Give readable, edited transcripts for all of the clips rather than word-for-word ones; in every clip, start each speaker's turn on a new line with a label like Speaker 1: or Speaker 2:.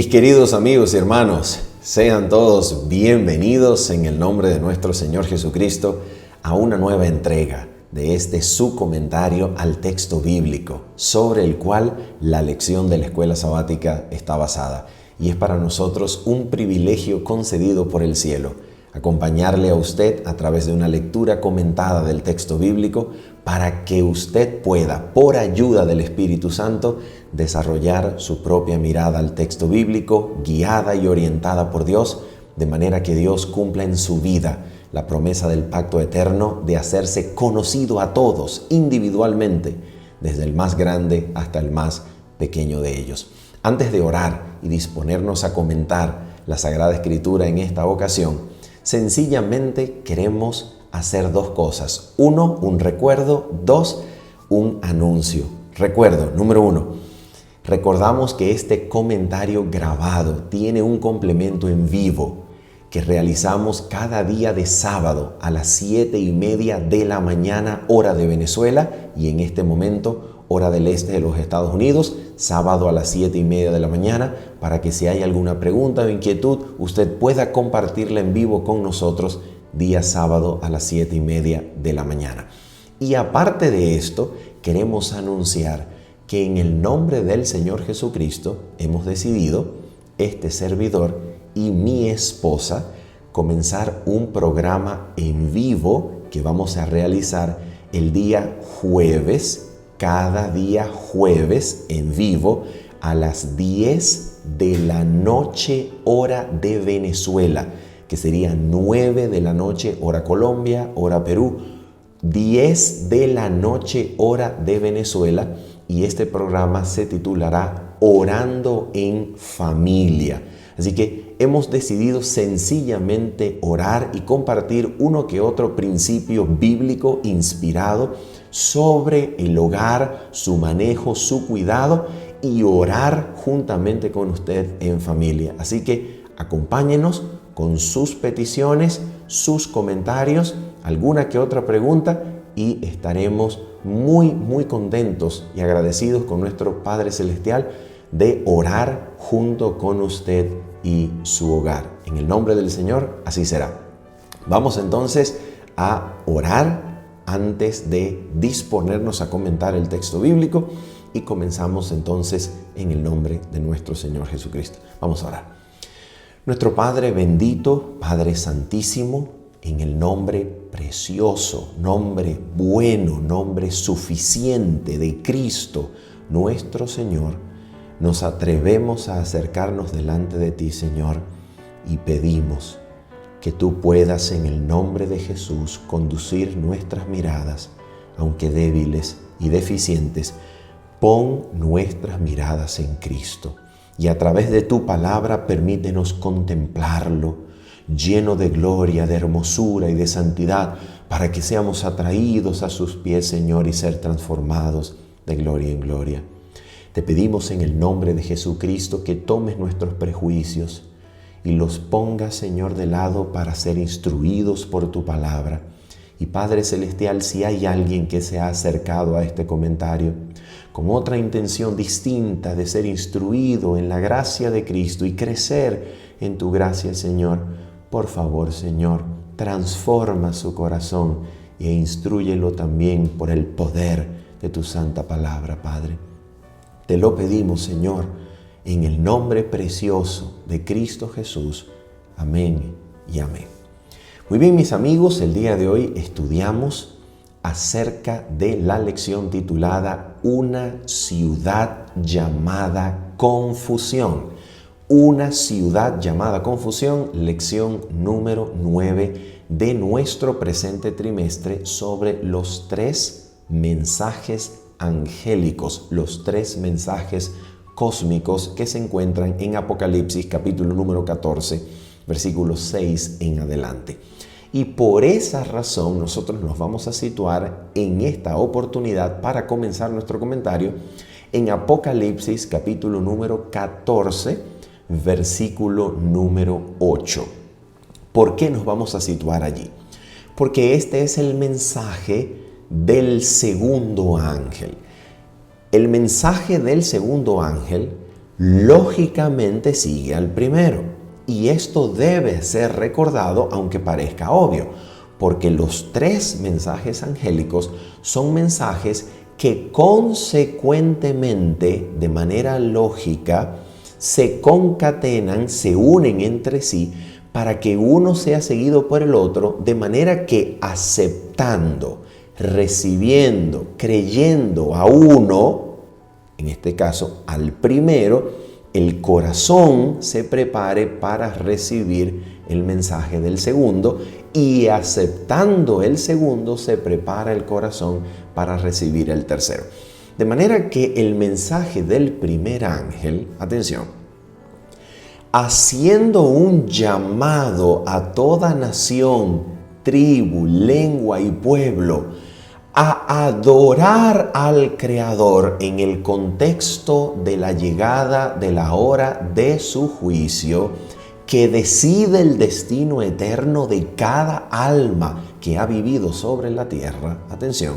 Speaker 1: Mis queridos amigos y hermanos, sean todos bienvenidos en el nombre de nuestro Señor Jesucristo a una nueva entrega de su comentario al texto bíblico sobre el cual la lección de la escuela sabática está basada. Y es para nosotros un privilegio concedido por el cielo acompañarle a usted a través de una lectura comentada del texto bíblico para que usted pueda, por ayuda del Espíritu Santo, desarrollar su propia mirada al texto bíblico, guiada y orientada por Dios, de manera que Dios cumpla en su vida la promesa del pacto eterno de hacerse conocido a todos individualmente, desde el más grande hasta el más pequeño de ellos. Antes de orar y disponernos a comentar la Sagrada Escritura en esta ocasión, sencillamente queremos hacer dos cosas. Uno, un recuerdo. Dos, un anuncio. Recuerdo, número uno. Recordamos que este comentario grabado tiene un complemento en vivo que realizamos cada día de sábado a las 7:30 de la mañana, hora de Venezuela, y en este momento, hora del este de los Estados Unidos, sábado a las 7:30 de la mañana, para que si hay alguna pregunta o inquietud, usted pueda compartirla en vivo con nosotros día sábado a las 7:30 de la mañana. Y aparte de esto, queremos anunciar que en el nombre del Señor Jesucristo hemos decidido, este servidor y mi esposa, comenzar un programa en vivo que vamos a realizar el día jueves, cada día jueves en vivo a las 10 de la noche hora de Venezuela, que sería 9 de la noche hora Colombia, hora Perú, 10 de la noche hora de Venezuela, y este programa se titulará Orando en Familia. Así que hemos decidido sencillamente orar y compartir uno que otro principio bíblico inspirado sobre el hogar, su manejo, su cuidado, y orar juntamente con usted en familia. Así que acompáñenos con sus peticiones, sus comentarios, alguna que otra pregunta, y estaremos muy contentos y agradecidos con nuestro Padre Celestial de orar junto con usted y su hogar. En el nombre del Señor, así será. Vamos entonces a orar antes de disponernos a comentar el texto bíblico, y comenzamos entonces en el nombre de nuestro Señor Jesucristo. Vamos a orar. Nuestro Padre bendito, Padre santísimo, en el nombre precioso, nombre bueno, nombre suficiente de Cristo, nuestro Señor, nos atrevemos a acercarnos delante de ti, Señor, y pedimos que tú puedas en el nombre de Jesús conducir nuestras miradas, aunque débiles y deficientes. Pon nuestras miradas en Cristo, y a través de tu palabra permítenos contemplarlo, lleno de gloria, de hermosura y de santidad, para que seamos atraídos a sus pies, Señor, y ser transformados de gloria en gloria. Te pedimos en el nombre de Jesucristo que tomes nuestros prejuicios y los pongas, Señor, de lado para ser instruidos por tu palabra. Y Padre Celestial, si hay alguien que se ha acercado a este comentario con otra intención distinta de ser instruido en la gracia de Cristo y crecer en tu gracia, Señor, por favor, Señor, transforma su corazón e instrúyelo también por el poder de tu santa palabra, Padre. Te lo pedimos, Señor, en el nombre precioso de Cristo Jesús. Amén y amén. Muy bien, mis amigos, el día de hoy estudiamos acerca de la lección titulada Una ciudad llamada confusión. Una ciudad llamada confusión, lección número 9 de nuestro presente trimestre sobre los 3 mensajes angélicos, los 3 mensajes cósmicos que se encuentran en Apocalipsis capítulo número 14, versículos 6 en adelante. Y por esa razón nosotros nos vamos a situar en esta oportunidad para comenzar nuestro comentario en Apocalipsis capítulo número 14, versículo número 8. ¿Por qué nos vamos a situar allí? Porque este es el mensaje del segundo ángel. El mensaje del segundo ángel lógicamente sigue al primero. Y esto debe ser recordado, aunque parezca obvio, porque los tres mensajes angélicos son mensajes que consecuentemente, de manera lógica, se concatenan, se unen entre sí para que uno sea seguido por el otro, de manera que aceptando, recibiendo, creyendo a uno, en este caso al primero, el corazón se prepare para recibir el mensaje del segundo, y aceptando el segundo se prepara el corazón para recibir el tercero. De manera que el mensaje del primer ángel, atención, haciendo un llamado a toda nación, tribu, lengua y pueblo a adorar al Creador en el contexto de la llegada de la hora de su juicio, que decide el destino eterno de cada alma que ha vivido sobre la tierra. Atención,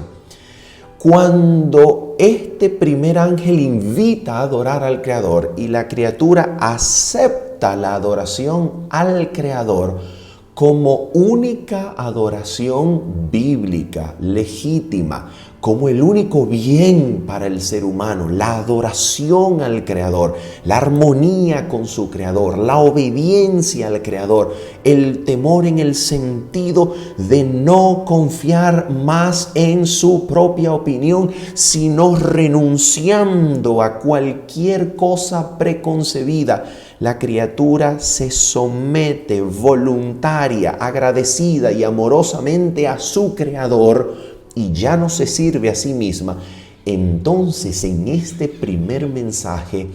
Speaker 1: cuando este primer ángel invita a adorar al Creador y la criatura acepta la adoración al Creador como única adoración bíblica, legítima, como el único bien para el ser humano, la adoración al Creador, la armonía con su Creador, la obediencia al Creador, el temor en el sentido de no confiar más en su propia opinión, sino renunciando a cualquier cosa preconcebida. La criatura se somete voluntaria, agradecida y amorosamente a su Creador y ya no se sirve a sí misma. Entonces, en este primer mensaje,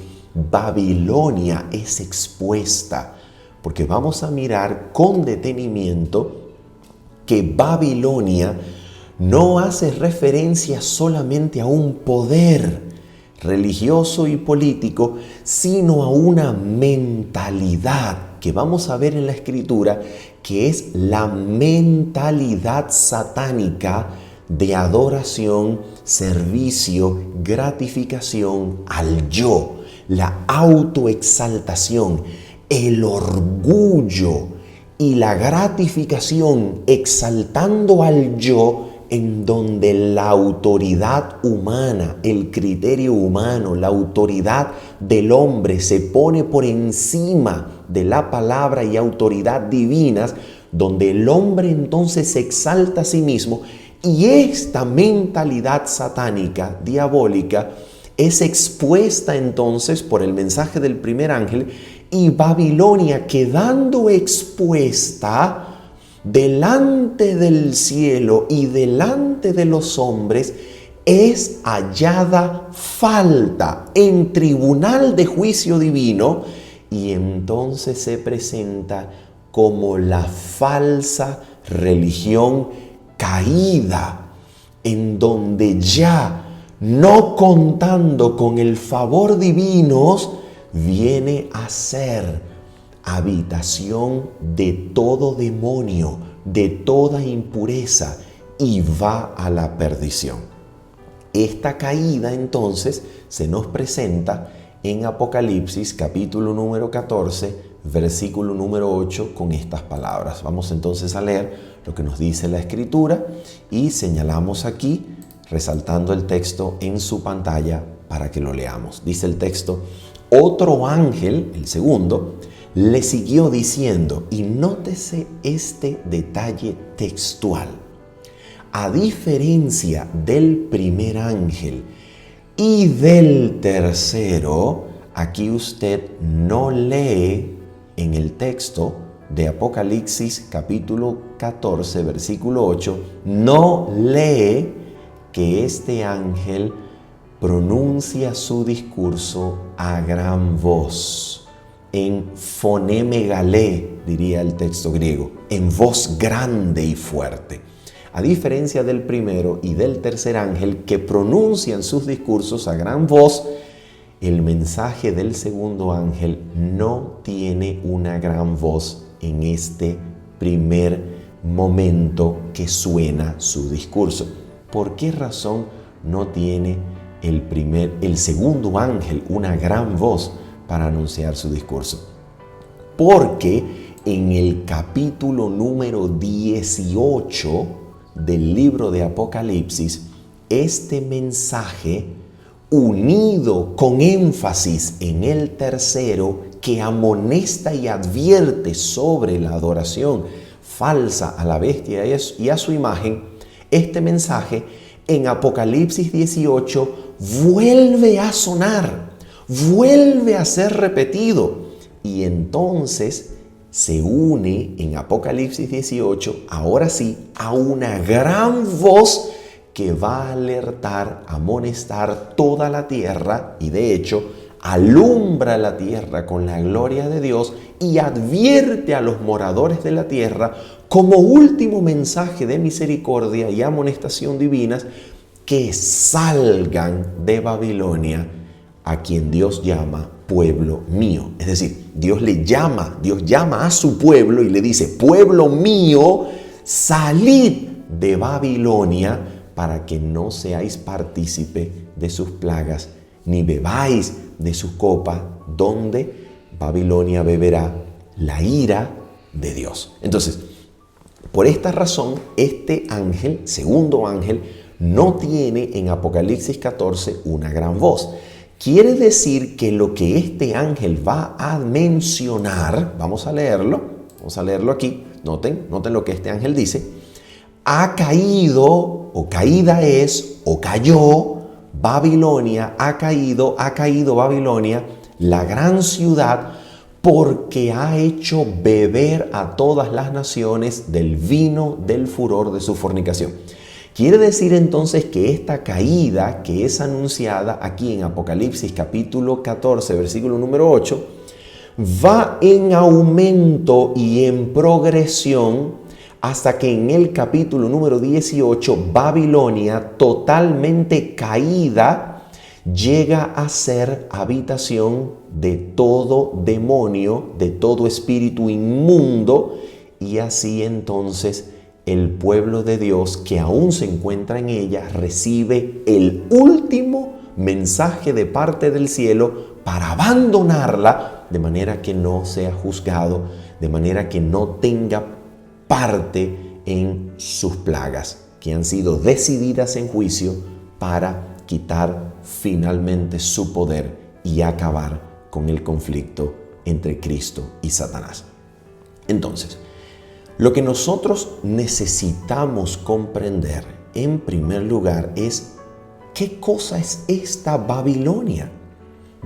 Speaker 1: Babilonia es expuesta, porque vamos a mirar con detenimiento que Babilonia no hace referencia solamente a un poder religioso y político, sino a una mentalidad que vamos a ver en la Escritura, que es la mentalidad satánica de adoración, servicio, gratificación al yo, la autoexaltación, el orgullo y la gratificación exaltando al yo, en donde la autoridad humana, el criterio humano, la autoridad del hombre se pone por encima de la palabra y autoridad divinas, donde el hombre entonces se exalta a sí mismo, y esta mentalidad satánica, diabólica, es expuesta entonces por el mensaje del primer ángel, y Babilonia, quedando expuesta delante del cielo y delante de los hombres, es hallada falta en tribunal de juicio divino, y entonces se presenta como la falsa religión caída, en donde ya no contando con el favor divino, viene a ser habitación de todo demonio, de toda impureza, y va a la perdición. Esta caída entonces se nos presenta en Apocalipsis capítulo número 14, versículo número 8, con estas palabras. Vamos entonces a leer lo que nos dice la Escritura y señalamos aquí, resaltando el texto en su pantalla para que lo leamos. Dice el texto: otro ángel, el segundo, le siguió diciendo, y nótese este detalle textual: a diferencia del primer ángel y del tercero, aquí usted no lee en el texto de Apocalipsis capítulo 14, versículo 8, no lee que este ángel pronuncia su discurso a gran voz, en fonemegalé, diría el texto griego, en voz grande y fuerte. A diferencia del primero y del tercer ángel, que pronuncian sus discursos a gran voz, el mensaje del segundo ángel no tiene una gran voz en este primer momento que suena su discurso. ¿Por qué razón no tiene el segundo ángel una gran voz? para anunciar su discurso. Porque en el capítulo número 18 del libro de Apocalipsis, este mensaje, unido con énfasis en el tercero, que amonesta y advierte sobre la adoración falsa a la bestia y a su imagen, este mensaje en Apocalipsis 18 vuelve a sonar, vuelve a ser repetido. Y entonces se une en Apocalipsis 18, ahora sí, a una gran voz que va a alertar, amonestar toda la tierra, y de hecho alumbra la tierra con la gloria de Dios y advierte a los moradores de la tierra como último mensaje de misericordia y amonestación divinas que salgan de Babilonia, a quien Dios llama pueblo mío. Es decir, Dios llama a su pueblo y le dice: pueblo mío, salid de Babilonia para que no seáis partícipe de sus plagas, ni bebáis de su copa, donde Babilonia beberá la ira de Dios. Entonces, por esta razón, este ángel, segundo ángel, no tiene en Apocalipsis 14 una gran voz. Quiere decir que lo que este ángel va a mencionar, vamos a leerlo aquí, noten lo que este ángel dice: ha caído, o caída es, o cayó Babilonia, ha caído Babilonia, la gran ciudad, porque ha hecho beber a todas las naciones del vino del furor de su fornicación. Quiere decir entonces que esta caída que es anunciada aquí en Apocalipsis capítulo 14, versículo número 8, va en aumento y en progresión hasta que en el capítulo número 18, Babilonia, totalmente caída, llega a ser habitación de todo demonio, de todo espíritu inmundo, y así entonces el pueblo de Dios que aún se encuentra en ella recibe el último mensaje de parte del cielo para abandonarla, de manera que no sea juzgado, de manera que no tenga parte en sus plagas, que han sido decididas en juicio para quitar finalmente su poder y acabar con el conflicto entre Cristo y Satanás. Entonces, lo que nosotros necesitamos comprender en primer lugar es qué cosa es esta Babilonia.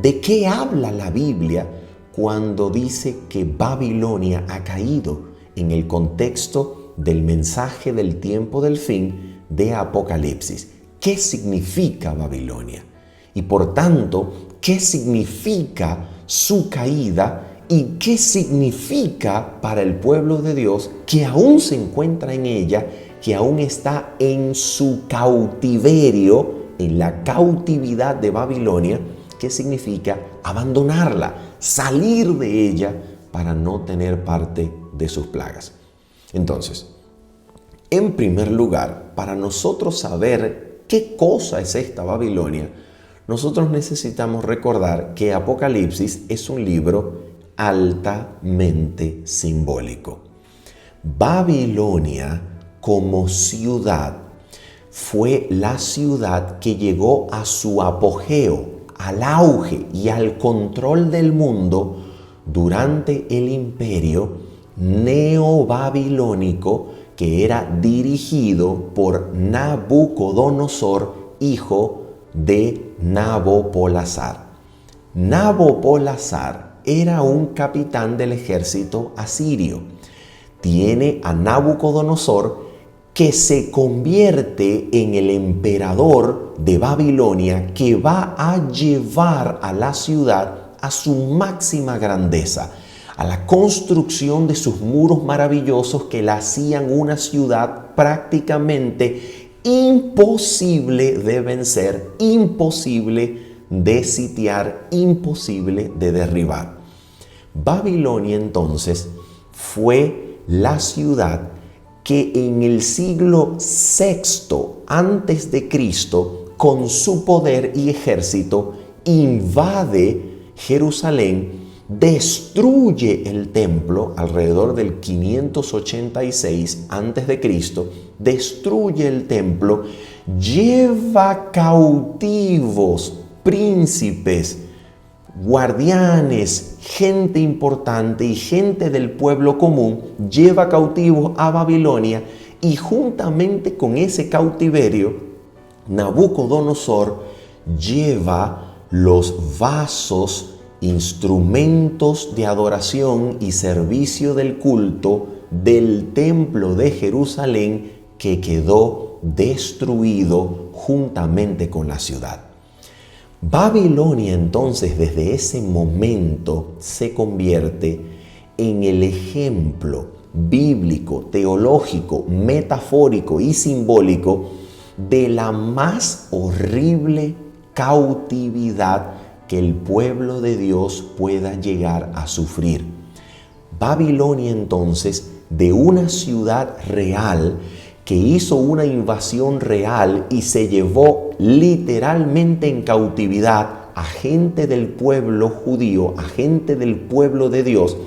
Speaker 1: ¿De qué habla la Biblia cuando dice que Babilonia ha caído en el contexto del mensaje del tiempo del fin de Apocalipsis? ¿Qué significa Babilonia? Y por tanto, ¿qué significa su caída? ¿Y qué significa para el pueblo de Dios que aún se encuentra en ella, que aún está en su cautiverio, en la cautividad de Babilonia? ¿Qué significa abandonarla, salir de ella para no tener parte de sus plagas? Entonces, en primer lugar, para nosotros saber qué cosa es esta Babilonia, nosotros necesitamos recordar que Apocalipsis es un libro altamente simbólico. Babilonia como ciudad fue la ciudad que llegó a su apogeo, al auge y al control del mundo durante el imperio neobabilónico, que era dirigido por Nabucodonosor, hijo de Nabopolassar. Nabopolassar era un capitán del ejército asirio. Tiene a Nabucodonosor, que se convierte en el emperador de Babilonia, que va a llevar a la ciudad a su máxima grandeza, a la construcción de sus muros maravillosos que la hacían una ciudad prácticamente imposible de vencer, imposible de sitiar, imposible de derribar. Babilonia entonces fue la ciudad que en el siglo VI antes de Cristo, con su poder y ejército, invade Jerusalén, destruye el templo alrededor del 586 a.C., destruye el templo, lleva cautivos príncipes, guardianes, gente importante y gente del pueblo común, lleva cautivos a Babilonia, y juntamente con ese cautiverio, Nabucodonosor lleva los vasos, instrumentos de adoración y servicio del culto del templo de Jerusalén, que quedó destruido juntamente con la ciudad. Babilonia entonces desde ese momento se convierte en el ejemplo bíblico, teológico, metafórico y simbólico de la más horrible cautividad que el pueblo de Dios pueda llegar a sufrir. Babilonia entonces, de una ciudad real que hizo una invasión real y se llevó literalmente en cautividad a gente del pueblo judío, a gente del pueblo de Dios,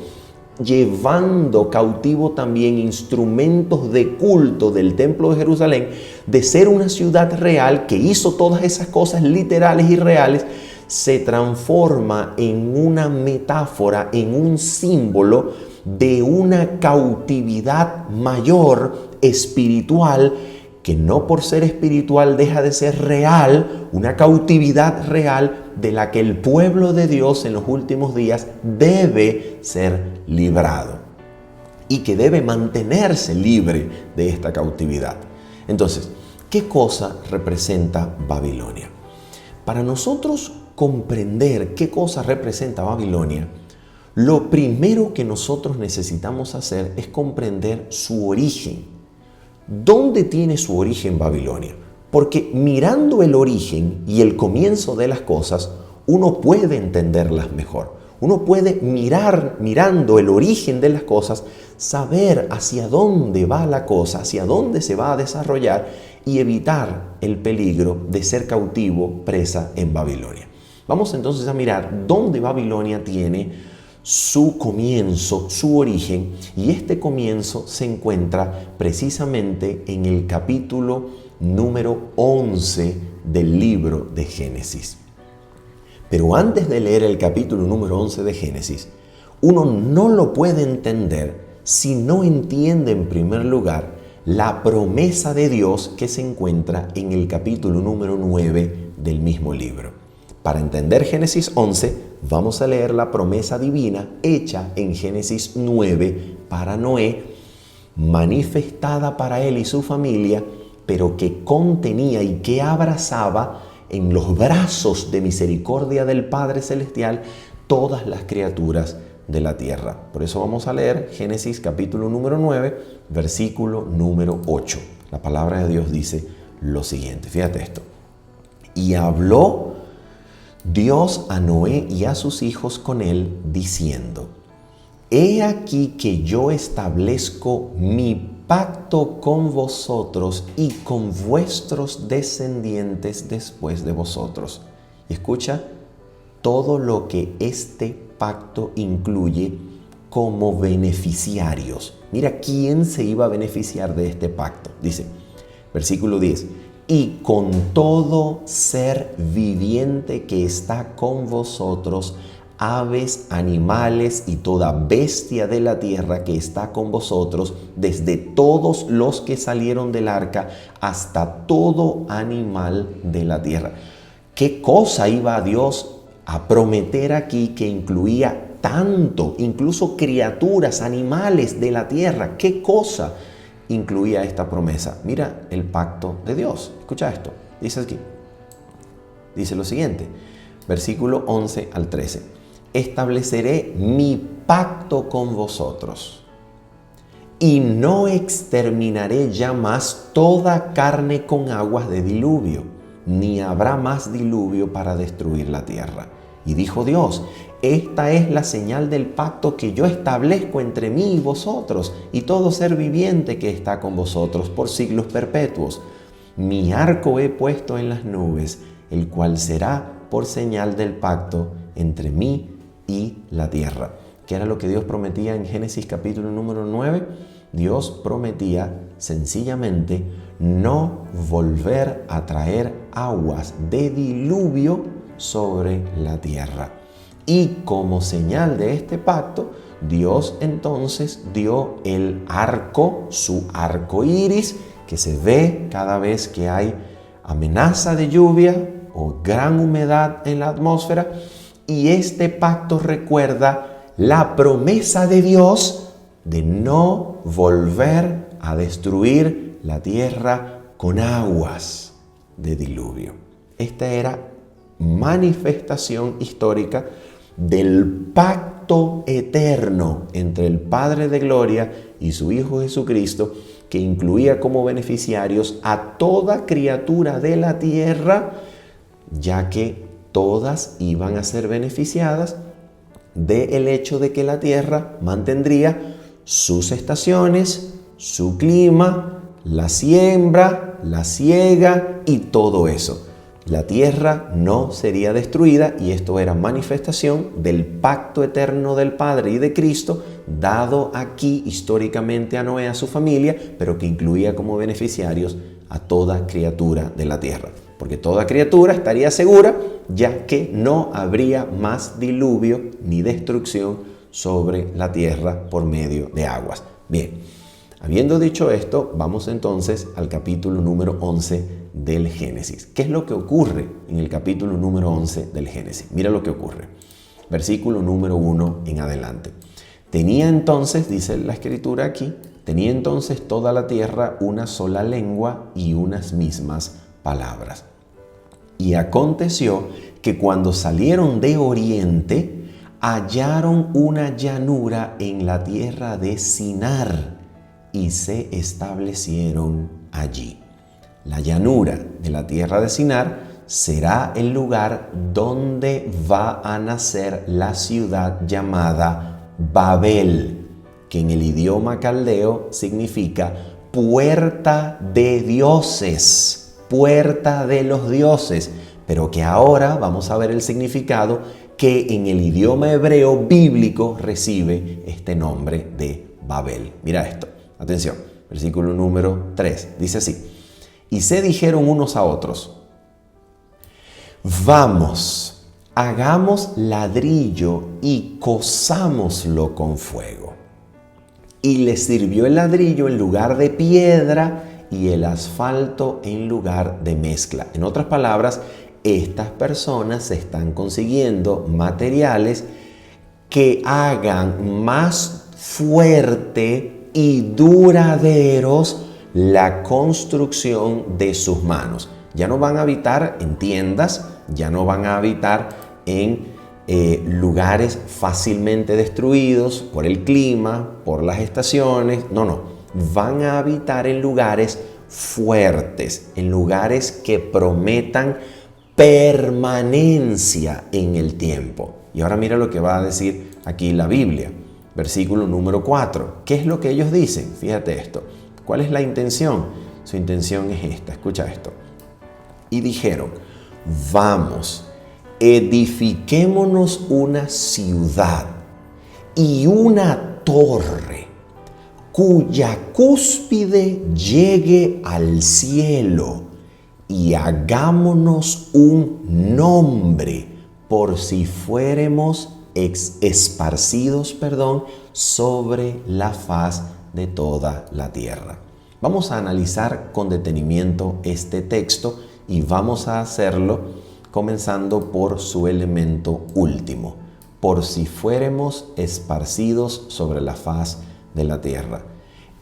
Speaker 1: llevando cautivo también instrumentos de culto del templo de Jerusalén, de ser una ciudad real que hizo todas esas cosas literales y reales, se transforma en una metáfora, en un símbolo de una cautividad mayor, espiritual, que no por ser espiritual deja de ser real, una cautividad real de la que el pueblo de Dios en los últimos días debe ser librado y que debe mantenerse libre de esta cautividad. Entonces, ¿qué cosa representa Babilonia? Para nosotros comprender qué cosa representa Babilonia, lo primero que nosotros necesitamos hacer es comprender su origen. ¿Dónde tiene su origen Babilonia? Porque mirando el origen y el comienzo de las cosas, uno puede entenderlas mejor. Uno puede mirando el origen de las cosas, saber hacia dónde va la cosa, hacia dónde se va a desarrollar y evitar el peligro de ser cautivo, presa en Babilonia. Vamos entonces a mirar dónde Babilonia tiene su comienzo, su origen, y este comienzo se encuentra precisamente en el capítulo número 11 del libro de Génesis. Pero antes de leer el capítulo número 11 de Génesis, uno no lo puede entender si no entiende en primer lugar la promesa de Dios que se encuentra en el capítulo número 9 del mismo libro. Para entender Génesis 11, vamos a leer la promesa divina hecha en Génesis 9 para Noé, manifestada para él y su familia, pero que contenía y que abrazaba en los brazos de misericordia del Padre Celestial todas las criaturas de la tierra. Por eso vamos a leer Génesis capítulo número 9, versículo número 8. La palabra de Dios dice lo siguiente, fíjate esto. Y habló Dios a Noé y a sus hijos con él, diciendo: He aquí que yo establezco mi pacto con vosotros y con vuestros descendientes después de vosotros. Y escucha todo lo que este pacto incluye como beneficiarios. Mira quién se iba a beneficiar de este pacto. Dice, versículo 10. Y con todo ser viviente que está con vosotros, aves, animales y toda bestia de la tierra que está con vosotros, desde todos los que salieron del arca hasta todo animal de la tierra. ¿Qué cosa iba Dios a prometer aquí que incluía tanto, incluso criaturas, animales de la tierra? ¿Qué cosa incluía esta promesa? Mira el pacto de Dios. Escucha esto. Dice aquí. Dice lo siguiente. Versículo 11 al 13. Estableceré mi pacto con vosotros y no exterminaré ya más toda carne con aguas de diluvio, ni habrá más diluvio para destruir la tierra. Y dijo Dios: esta es la señal del pacto que yo establezco entre mí y vosotros y todo ser viviente que está con vosotros por siglos perpetuos. Mi arco he puesto en las nubes, el cual será por señal del pacto entre mí y la tierra. ¿Qué era lo que Dios prometía en Génesis capítulo número 9? Dios prometía sencillamente no volver a traer aguas de diluvio sobre la tierra. Y como señal de este pacto, Dios entonces dio el arco, su arco iris, que se ve cada vez que hay amenaza de lluvia o gran humedad en la atmósfera. Y este pacto recuerda la promesa de Dios de no volver a destruir la tierra con aguas de diluvio. Esta era manifestación histórica del pacto eterno entre el Padre de Gloria y su Hijo Jesucristo, que incluía como beneficiarios a toda criatura de la tierra, ya que todas iban a ser beneficiadas del hecho de que la tierra mantendría sus estaciones, su clima, la siembra, la siega y todo eso. La tierra no sería destruida, y esto era manifestación del pacto eterno del Padre y de Cristo, dado aquí históricamente a Noé y a su familia, pero que incluía como beneficiarios a toda criatura de la tierra. Porque toda criatura estaría segura, ya que no habría más diluvio ni destrucción sobre la tierra por medio de aguas. Bien, habiendo dicho esto, vamos entonces al capítulo número 11 del Génesis. ¿Qué es lo que ocurre en el capítulo número 11 del Génesis? Mira lo que ocurre. Versículo número 1 en adelante. Tenía entonces, dice la escritura aquí, tenía entonces toda la tierra una sola lengua y unas mismas palabras. Y aconteció que cuando salieron de oriente, hallaron una llanura en la tierra de Sinar y se establecieron allí. La llanura de la tierra de Sinar será el lugar donde va a nacer la ciudad llamada Babel, que en el idioma caldeo significa puerta de dioses, puerta de los dioses, pero que ahora vamos a ver el significado que en el idioma hebreo bíblico recibe este nombre de Babel. Mira esto, atención, versículo número 3, dice así: y se dijeron unos a otros, vamos, hagamos ladrillo y cozámoslo con fuego. Y les sirvió el ladrillo en lugar de piedra y el asfalto en lugar de mezcla. En otras palabras, estas personas están consiguiendo materiales que hagan más fuerte y duraderos la construcción de sus manos. Ya no van a habitar en tiendas, ya no van a habitar en lugares fácilmente destruidos por el clima, por las estaciones. No, van a habitar en lugares fuertes, en lugares que prometan permanencia en el tiempo. Y ahora mira lo que va a decir aquí la Biblia, versículo número 4. ¿Qué es lo que ellos dicen? Fíjate esto. ¿Cuál es la intención? Su intención es esta, escucha esto. Y dijeron, vamos, edifiquémonos una ciudad y una torre cuya cúspide llegue al cielo, y hagámonos un nombre por si fuéramos esparcidos sobre la faz de toda la tierra. Vamos a analizar con detenimiento este texto y vamos a hacerlo comenzando por su elemento último, por si fuéramos esparcidos sobre la faz de la tierra.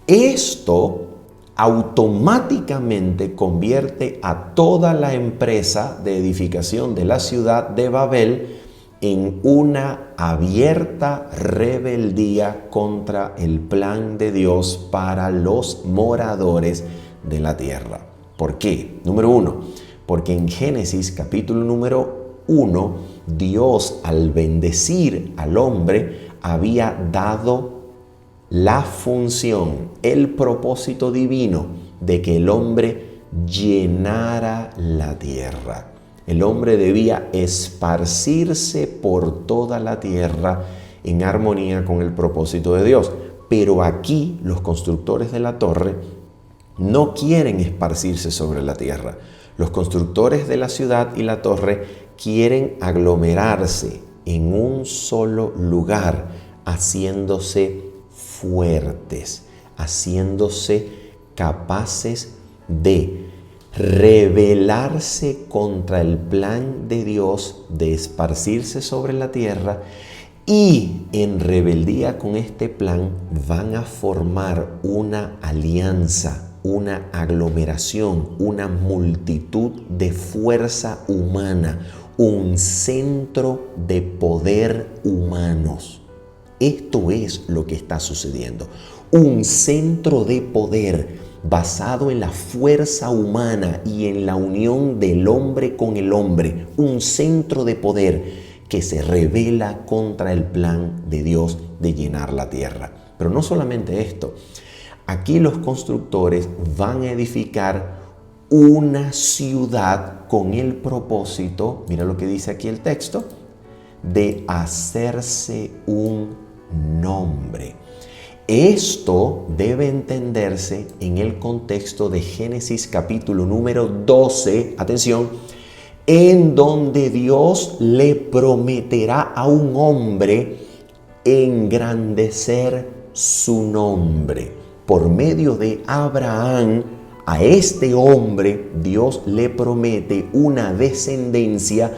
Speaker 1: Esto automáticamente convierte a toda la empresa de edificación de la ciudad de Babel en una abierta rebeldía contra el plan de Dios para los moradores de la tierra. ¿Por qué? Número 1, porque en Génesis capítulo número 1, Dios al bendecir al hombre había dado la función, el propósito divino de que el hombre llenara la tierra. El hombre debía esparcirse por toda la tierra en armonía con el propósito de Dios. Pero aquí los constructores de la torre no quieren esparcirse sobre la tierra. Los constructores de la ciudad y la torre quieren aglomerarse en un solo lugar, haciéndose fuertes, haciéndose capaces de rebelarse contra el plan de Dios de esparcirse sobre la tierra, y en rebeldía con este plan van a formar una alianza, una aglomeración, una multitud de fuerza humana, un centro de poder humanos. Esto es lo que está sucediendo. Un centro de poder basado en la fuerza humana y en la unión del hombre con el hombre. Un centro de poder que se rebela contra el plan de Dios de llenar la tierra. Pero no solamente esto. Aquí los constructores van a edificar una ciudad con el propósito, mira lo que dice aquí el texto, de hacerse un nombre. Esto debe entenderse en el contexto de Génesis capítulo número 12, atención, en donde Dios le prometerá a un hombre engrandecer su nombre. Por medio de Abraham, a este hombre Dios le promete una descendencia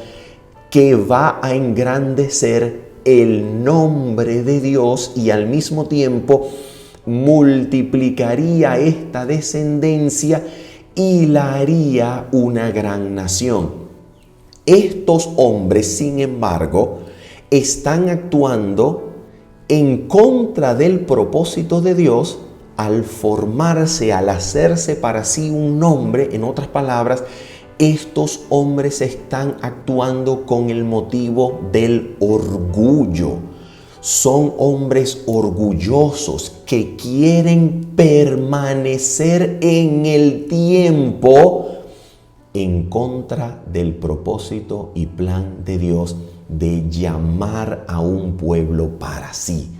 Speaker 1: que va a engrandecer el nombre de Dios y al mismo tiempo multiplicaría esta descendencia y la haría una gran nación. Estos hombres, sin embargo, están actuando en contra del propósito de Dios al formarse, al hacerse para sí un nombre. En otras palabras, estos hombres están actuando con el motivo del orgullo. Son hombres orgullosos que quieren permanecer en el tiempo en contra del propósito y plan de Dios de llamar a un pueblo para sí.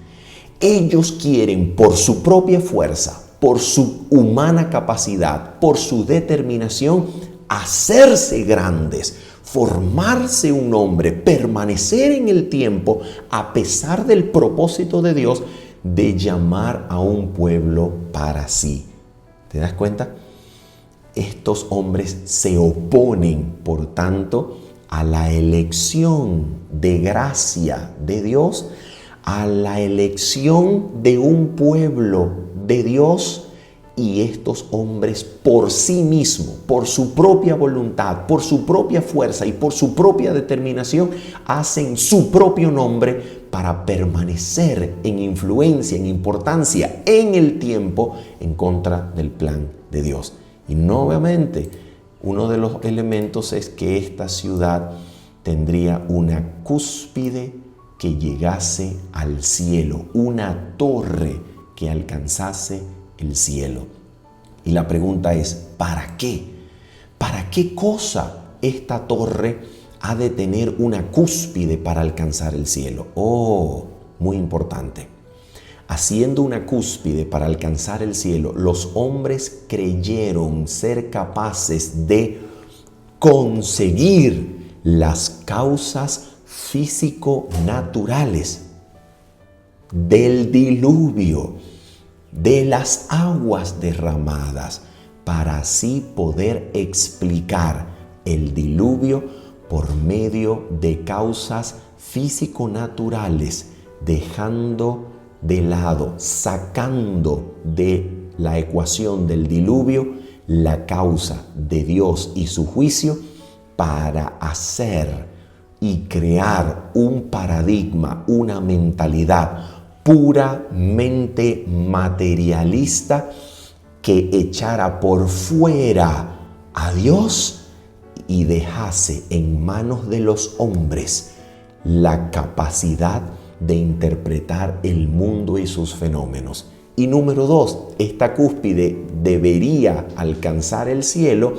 Speaker 1: Ellos quieren, por su propia fuerza, por su humana capacidad, por su determinación, hacerse grandes, formarse un nombre, permanecer en el tiempo a pesar del propósito de Dios de llamar a un pueblo para sí. ¿Te das cuenta? Estos hombres se oponen, por tanto, a la elección de gracia de Dios, a la elección de un pueblo de Dios. Y estos hombres por sí mismos, por su propia voluntad, por su propia fuerza y por su propia determinación, hacen su propio nombre para permanecer en influencia, en importancia, en el tiempo, en contra del plan de Dios. Y nuevamente, uno de los elementos es que esta ciudad tendría una cúspide que llegase al cielo, una torre que alcanzase el cielo. Y la pregunta es, ¿para qué? ¿Para qué cosa esta torre ha de tener una cúspide para alcanzar el cielo? Oh, muy importante. Haciendo una cúspide para alcanzar el cielo, los hombres creyeron ser capaces de conseguir las causas físico-naturales del diluvio, de las aguas derramadas, para así poder explicar el diluvio por medio de causas físico-naturales, dejando de lado, sacando de la ecuación del diluvio la causa de Dios y su juicio, para hacer y crear un paradigma, una mentalidad puramente materialista que echara por fuera a Dios y dejase en manos de los hombres la capacidad de interpretar el mundo y sus fenómenos. Y número 2, esta cúspide debería alcanzar el cielo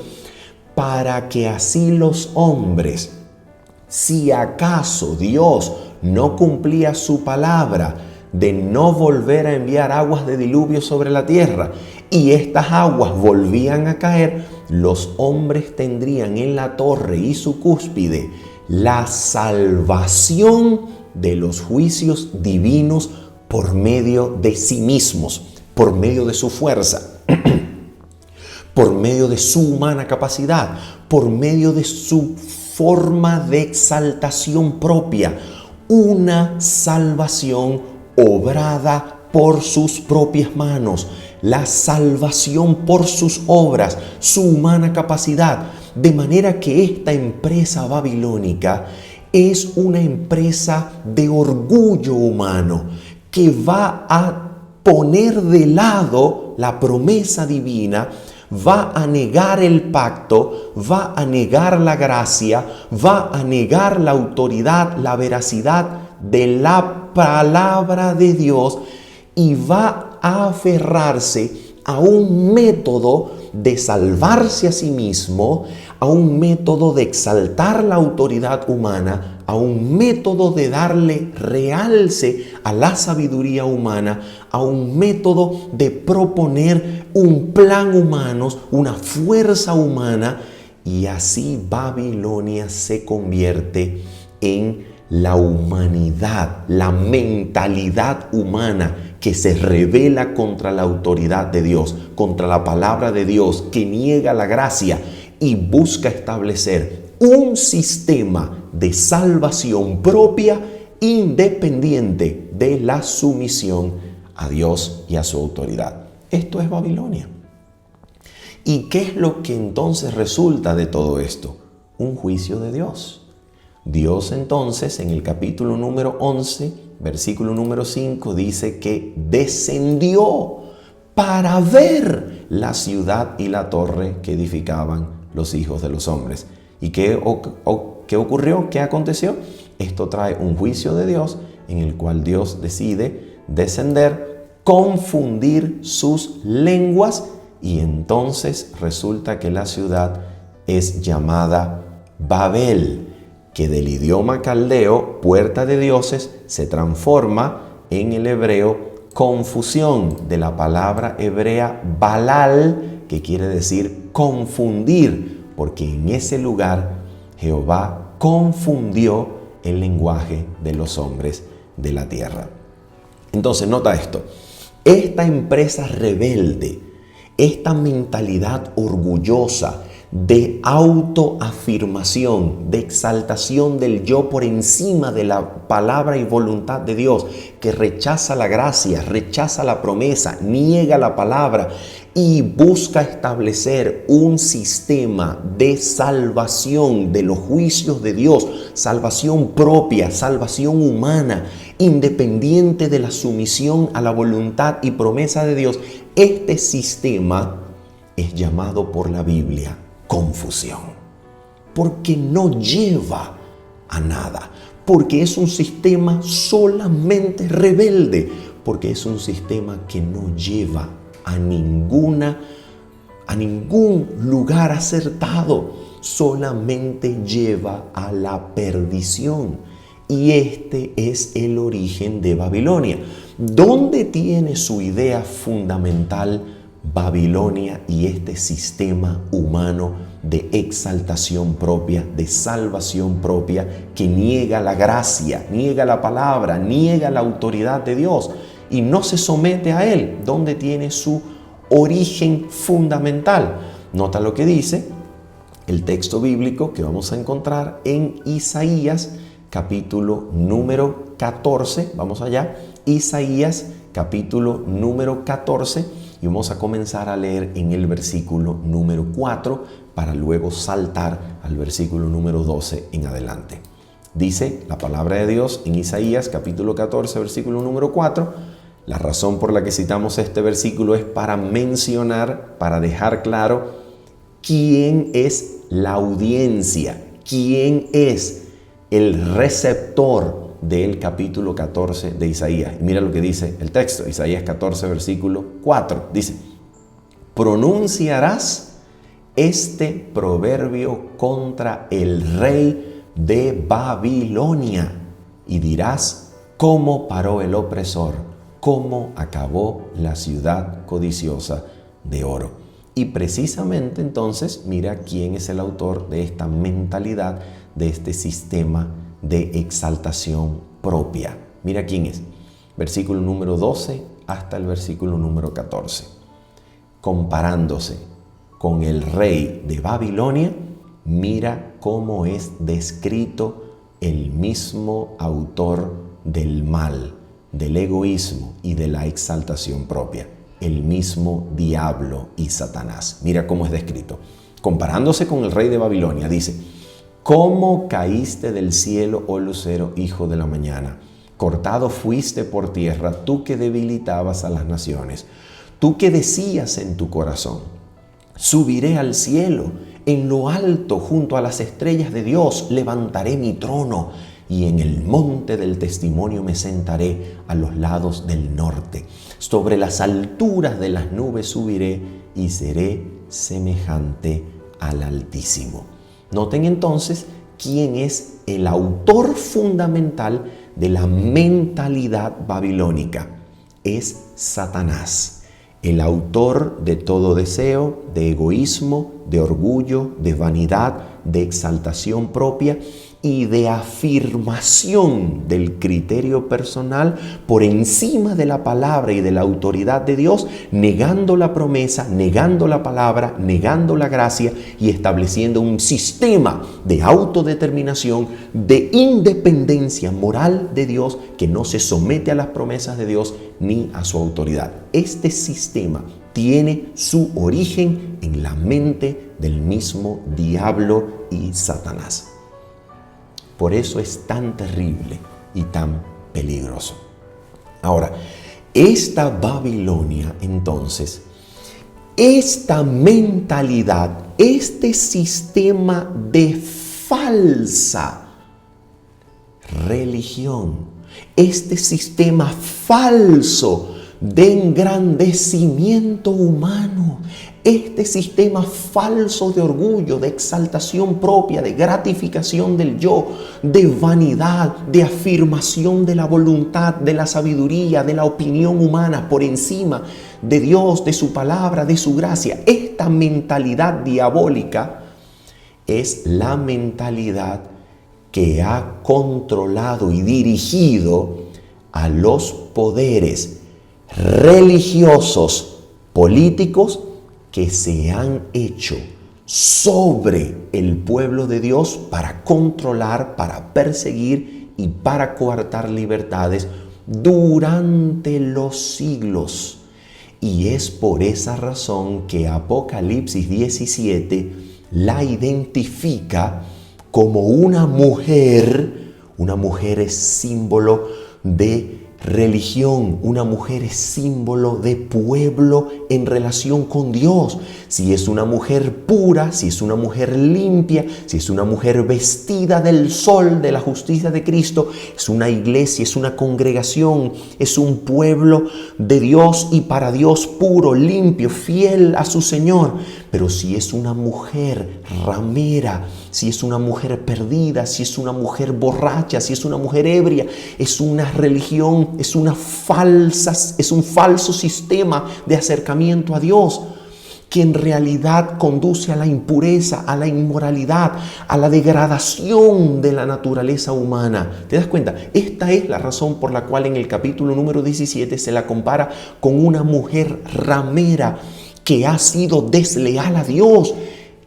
Speaker 1: para que así los hombres, si acaso Dios no cumplía su palabra de no volver a enviar aguas de diluvio sobre la tierra, y estas aguas volvían a caer, los hombres tendrían en la torre y su cúspide la salvación de los juicios divinos por medio de sí mismos, por medio de su fuerza, por medio de su humana capacidad, por medio de su forma de exaltación propia, una salvación obrada por sus propias manos, la salvación por sus obras, su humana capacidad, de manera que esta empresa babilónica es una empresa de orgullo humano que va a poner de lado la promesa divina, va a negar el pacto, va a negar la gracia, va a negar la autoridad, la veracidad de la palabra de Dios y va a aferrarse a un método de salvarse a sí mismo, a un método de exaltar la autoridad humana, a un método de darle realce a la sabiduría humana, a un método de proponer un plan humano, una fuerza humana, y así Babilonia se convierte en la humanidad, la mentalidad humana que se rebela contra la autoridad de Dios, contra la palabra de Dios, que niega la gracia y busca establecer un sistema de salvación propia independiente de la sumisión a Dios y a su autoridad. Esto es Babilonia. ¿Y qué es lo que entonces resulta de todo esto? Un juicio de Dios. Dios entonces en el capítulo número 11, versículo número 5, dice que descendió para ver la ciudad y la torre que edificaban los hijos de los hombres. ¿Y qué ocurrió? ¿Qué aconteció? Esto trae un juicio de Dios en el cual Dios decide descender, confundir sus lenguas, y entonces resulta que la ciudad es llamada Babel, que del idioma caldeo, puerta de dioses, se transforma en el hebreo confusión, de la palabra hebrea balal, que quiere decir confundir, porque en ese lugar Jehová confundió el lenguaje de los hombres de la tierra. Entonces, nota esto: esta empresa rebelde, esta mentalidad orgullosa, de autoafirmación, de exaltación del yo por encima de la palabra y voluntad de Dios, que rechaza la gracia, rechaza la promesa, niega la palabra y busca establecer un sistema de salvación de los juicios de Dios, salvación propia, salvación humana, independiente de la sumisión a la voluntad y promesa de Dios. Este sistema es llamado por la Biblia confusión, porque no lleva a nada, porque es un sistema solamente rebelde, porque es un sistema que no lleva a ningún lugar acertado, solamente lleva a la perdición. Y este es el origen de Babilonia. ¿Dónde tiene su idea fundamental Babilonia y este sistema humano de exaltación propia, de salvación propia, que niega la gracia, niega la palabra, niega la autoridad de Dios y no se somete a Él? ¿Dónde tiene su origen fundamental? Nota lo que dice el texto bíblico que vamos a encontrar en Isaías capítulo número 14. Vamos allá. Isaías capítulo número 14. Y vamos a comenzar a leer en el versículo número 4 para luego saltar al versículo número 12 en adelante. Dice la palabra de Dios en Isaías capítulo 14, versículo número 4. La razón por la que citamos este versículo es para mencionar, para dejar claro quién es la audiencia, quién es el receptor del capítulo 14 de Isaías. Y mira lo que dice el texto, Isaías 14, versículo 4. Dice: pronunciarás este proverbio contra el rey de Babilonia y dirás: ¿cómo paró el opresor? ¿Cómo acabó la ciudad codiciosa de oro? Y precisamente entonces mira quién es el autor de esta mentalidad, de este sistema de exaltación propia. Mira quién es. Versículo número 12 hasta el versículo número 14. Comparándose con el rey de Babilonia, mira cómo es descrito el mismo autor del mal, del egoísmo y de la exaltación propia, el mismo diablo y Satanás. Mira cómo es descrito. Comparándose con el rey de Babilonia, dice: ¿cómo caíste del cielo, oh lucero, hijo de la mañana? Cortado fuiste por tierra, tú que debilitabas a las naciones. Tú que decías en tu corazón: subiré al cielo, en lo alto, junto a las estrellas de Dios, levantaré mi trono, y en el monte del testimonio me sentaré a los lados del norte. Sobre las alturas de las nubes subiré y seré semejante al Altísimo. Noten entonces quién es el autor fundamental de la mentalidad babilónica. Es Satanás, el autor de todo deseo, de egoísmo, de orgullo, de vanidad, de exaltación propia y de afirmación del criterio personal por encima de la palabra y de la autoridad de Dios, negando la promesa, negando la palabra, negando la gracia y estableciendo un sistema de autodeterminación, de independencia moral de Dios que no se somete a las promesas de Dios ni a su autoridad. Este sistema tiene su origen en la mente del mismo diablo y Satanás. Por eso es tan terrible y tan peligroso. Ahora, esta Babilonia, entonces, esta mentalidad, este sistema de falsa religión, este sistema falso de engrandecimiento humano, este sistema falso de orgullo, de exaltación propia, de gratificación del yo, de vanidad, de afirmación de la voluntad, de la sabiduría, de la opinión humana por encima de Dios, de su palabra, de su gracia. Esta mentalidad diabólica es la mentalidad que ha controlado y dirigido a los poderes religiosos, políticos, que se han hecho sobre el pueblo de Dios para controlar, para perseguir y para coartar libertades durante los siglos. Y es por esa razón que Apocalipsis 17 la identifica como una mujer. Una mujer es símbolo de religión, una mujer es símbolo de pueblo en relación con Dios. Si es una mujer pura, si es una mujer limpia, si es una mujer vestida del sol de la justicia de Cristo, es una iglesia, es una congregación, es un pueblo de Dios y para Dios, puro, limpio, fiel a su Señor. Pero si es una mujer ramera, si es una mujer perdida, si es una mujer borracha, si es una mujer ebria, es una religión, es un falso sistema de acercamiento a Dios, que en realidad conduce a la impureza, a la inmoralidad, a la degradación de la naturaleza humana. ¿Te das cuenta? Esta es la razón por la cual en el capítulo número 17 se la compara con una mujer ramera que ha sido desleal a Dios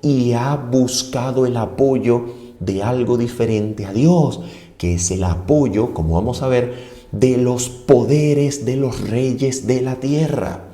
Speaker 1: y ha buscado el apoyo de algo diferente a Dios, que es el apoyo, como vamos a ver, de los poderes de los reyes de la tierra.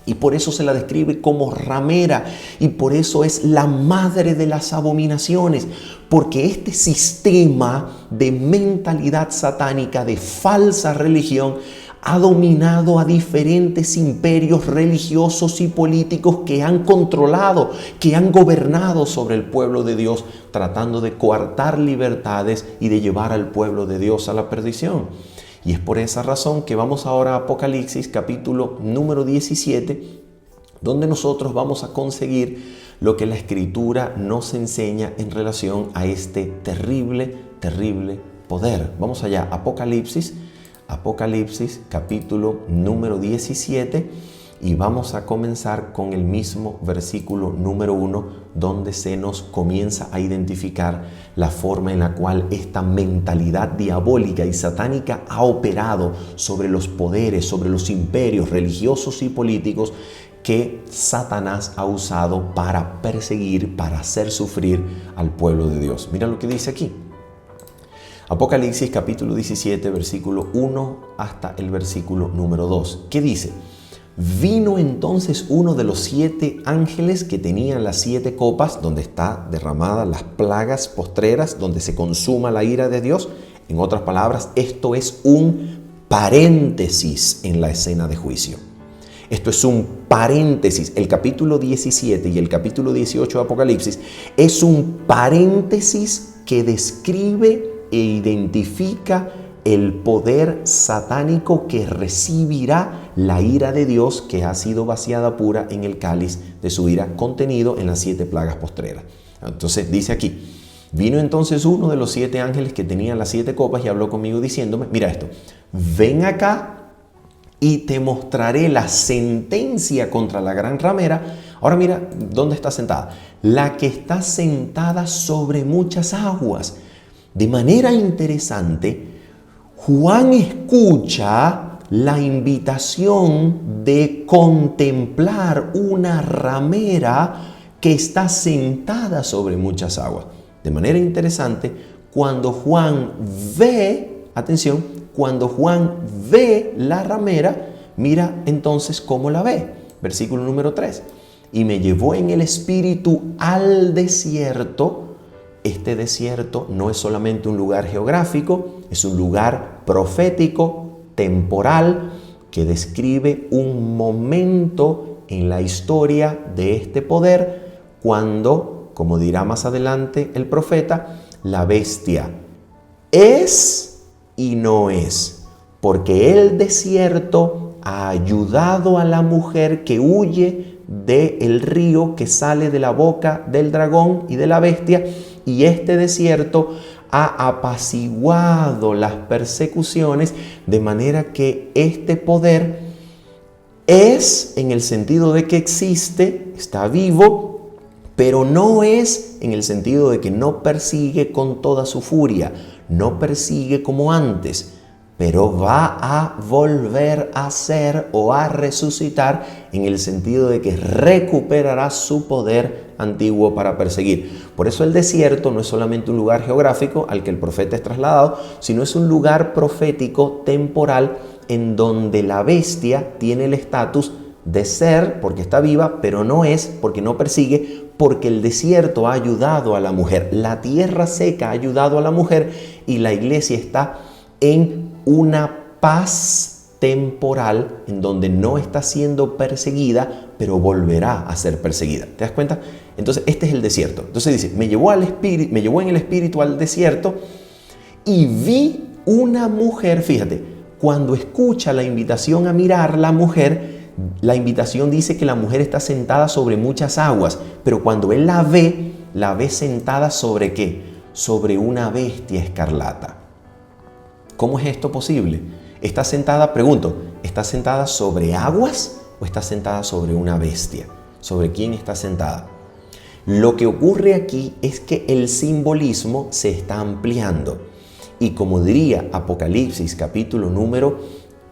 Speaker 1: Y por eso se la describe como ramera, y por eso es la madre de las abominaciones, porque este sistema de mentalidad satánica, de falsa religión, ha dominado a diferentes imperios religiosos y políticos que han controlado, que han gobernado sobre el pueblo de Dios, tratando de coartar libertades y de llevar al pueblo de Dios a la perdición. Y es por esa razón que vamos ahora a Apocalipsis, capítulo número 17, donde nosotros vamos a conseguir lo que la Escritura nos enseña en relación a este terrible, terrible poder. Vamos allá, Apocalipsis capítulo número 17, y vamos a comenzar con el mismo versículo número 1, donde se nos comienza a identificar la forma en la cual esta mentalidad diabólica y satánica ha operado sobre los poderes, sobre los imperios religiosos y políticos que Satanás ha usado para perseguir, para hacer sufrir al pueblo de Dios. Mira lo que dice aquí. Apocalipsis capítulo 17, versículo 1 hasta el versículo número 2. ¿Qué dice? Vino entonces uno de los 7 ángeles que tenían las 7 copas, donde está derramadas las plagas postreras, donde se consuma la ira de Dios. En otras palabras, esto es un paréntesis en la escena de juicio. Esto es un paréntesis. El capítulo 17 y el capítulo 18 de Apocalipsis es un paréntesis que describe e identifica el poder satánico que recibirá la ira de Dios, que ha sido vaciada pura en el cáliz de su ira, contenido en las 7 plagas postreras. Entonces dice aquí: vino entonces uno de los 7 ángeles que tenían las 7 copas y habló conmigo diciéndome, mira esto, ven acá y te mostraré la sentencia contra la gran ramera. Ahora mira, ¿dónde está sentada? La que está sentada sobre muchas aguas. De manera interesante, Juan escucha la invitación de contemplar una ramera que está sentada sobre muchas aguas. De manera interesante, cuando Juan ve, atención, cuando Juan ve la ramera, mira entonces cómo la ve. Versículo número 3. Y me llevó en el espíritu al desierto. Este desierto no es solamente un lugar geográfico, es un lugar profético, temporal, que describe un momento en la historia de este poder cuando, como dirá más adelante el profeta, la bestia es y no es, porque el desierto ha ayudado a la mujer que huye del río que sale de la boca del dragón y de la bestia, y este desierto ha apaciguado las persecuciones, de manera que este poder es en el sentido de que existe, está vivo, pero no es en el sentido de que no persigue con toda su furia, no persigue como antes, pero va a volver a ser o a resucitar en el sentido de que recuperará su poder antiguo para perseguir. Por eso el desierto no es solamente un lugar geográfico al que el profeta es trasladado, sino es un lugar profético temporal en donde la bestia tiene el estatus de ser porque está viva, pero no es porque no persigue, porque el desierto ha ayudado a la mujer, la tierra seca ha ayudado a la mujer, y la iglesia está en una paz temporal en donde no está siendo perseguida, pero volverá a ser perseguida. ¿Te das cuenta? Entonces este es el desierto. Entonces dice, me llevó en el espíritu al desierto y vi una mujer. Fíjate, cuando escucha la invitación a mirar la mujer, la invitación dice que la mujer está sentada sobre muchas aguas, pero cuando él la ve sentada ¿sobre qué? Sobre una bestia escarlata. ¿Cómo es esto posible? ¿Está sentada, pregunto, está sentada sobre aguas o está sentada sobre una bestia? ¿Sobre quién está sentada? Lo que ocurre aquí es que el simbolismo se está ampliando. Y como diría Apocalipsis capítulo número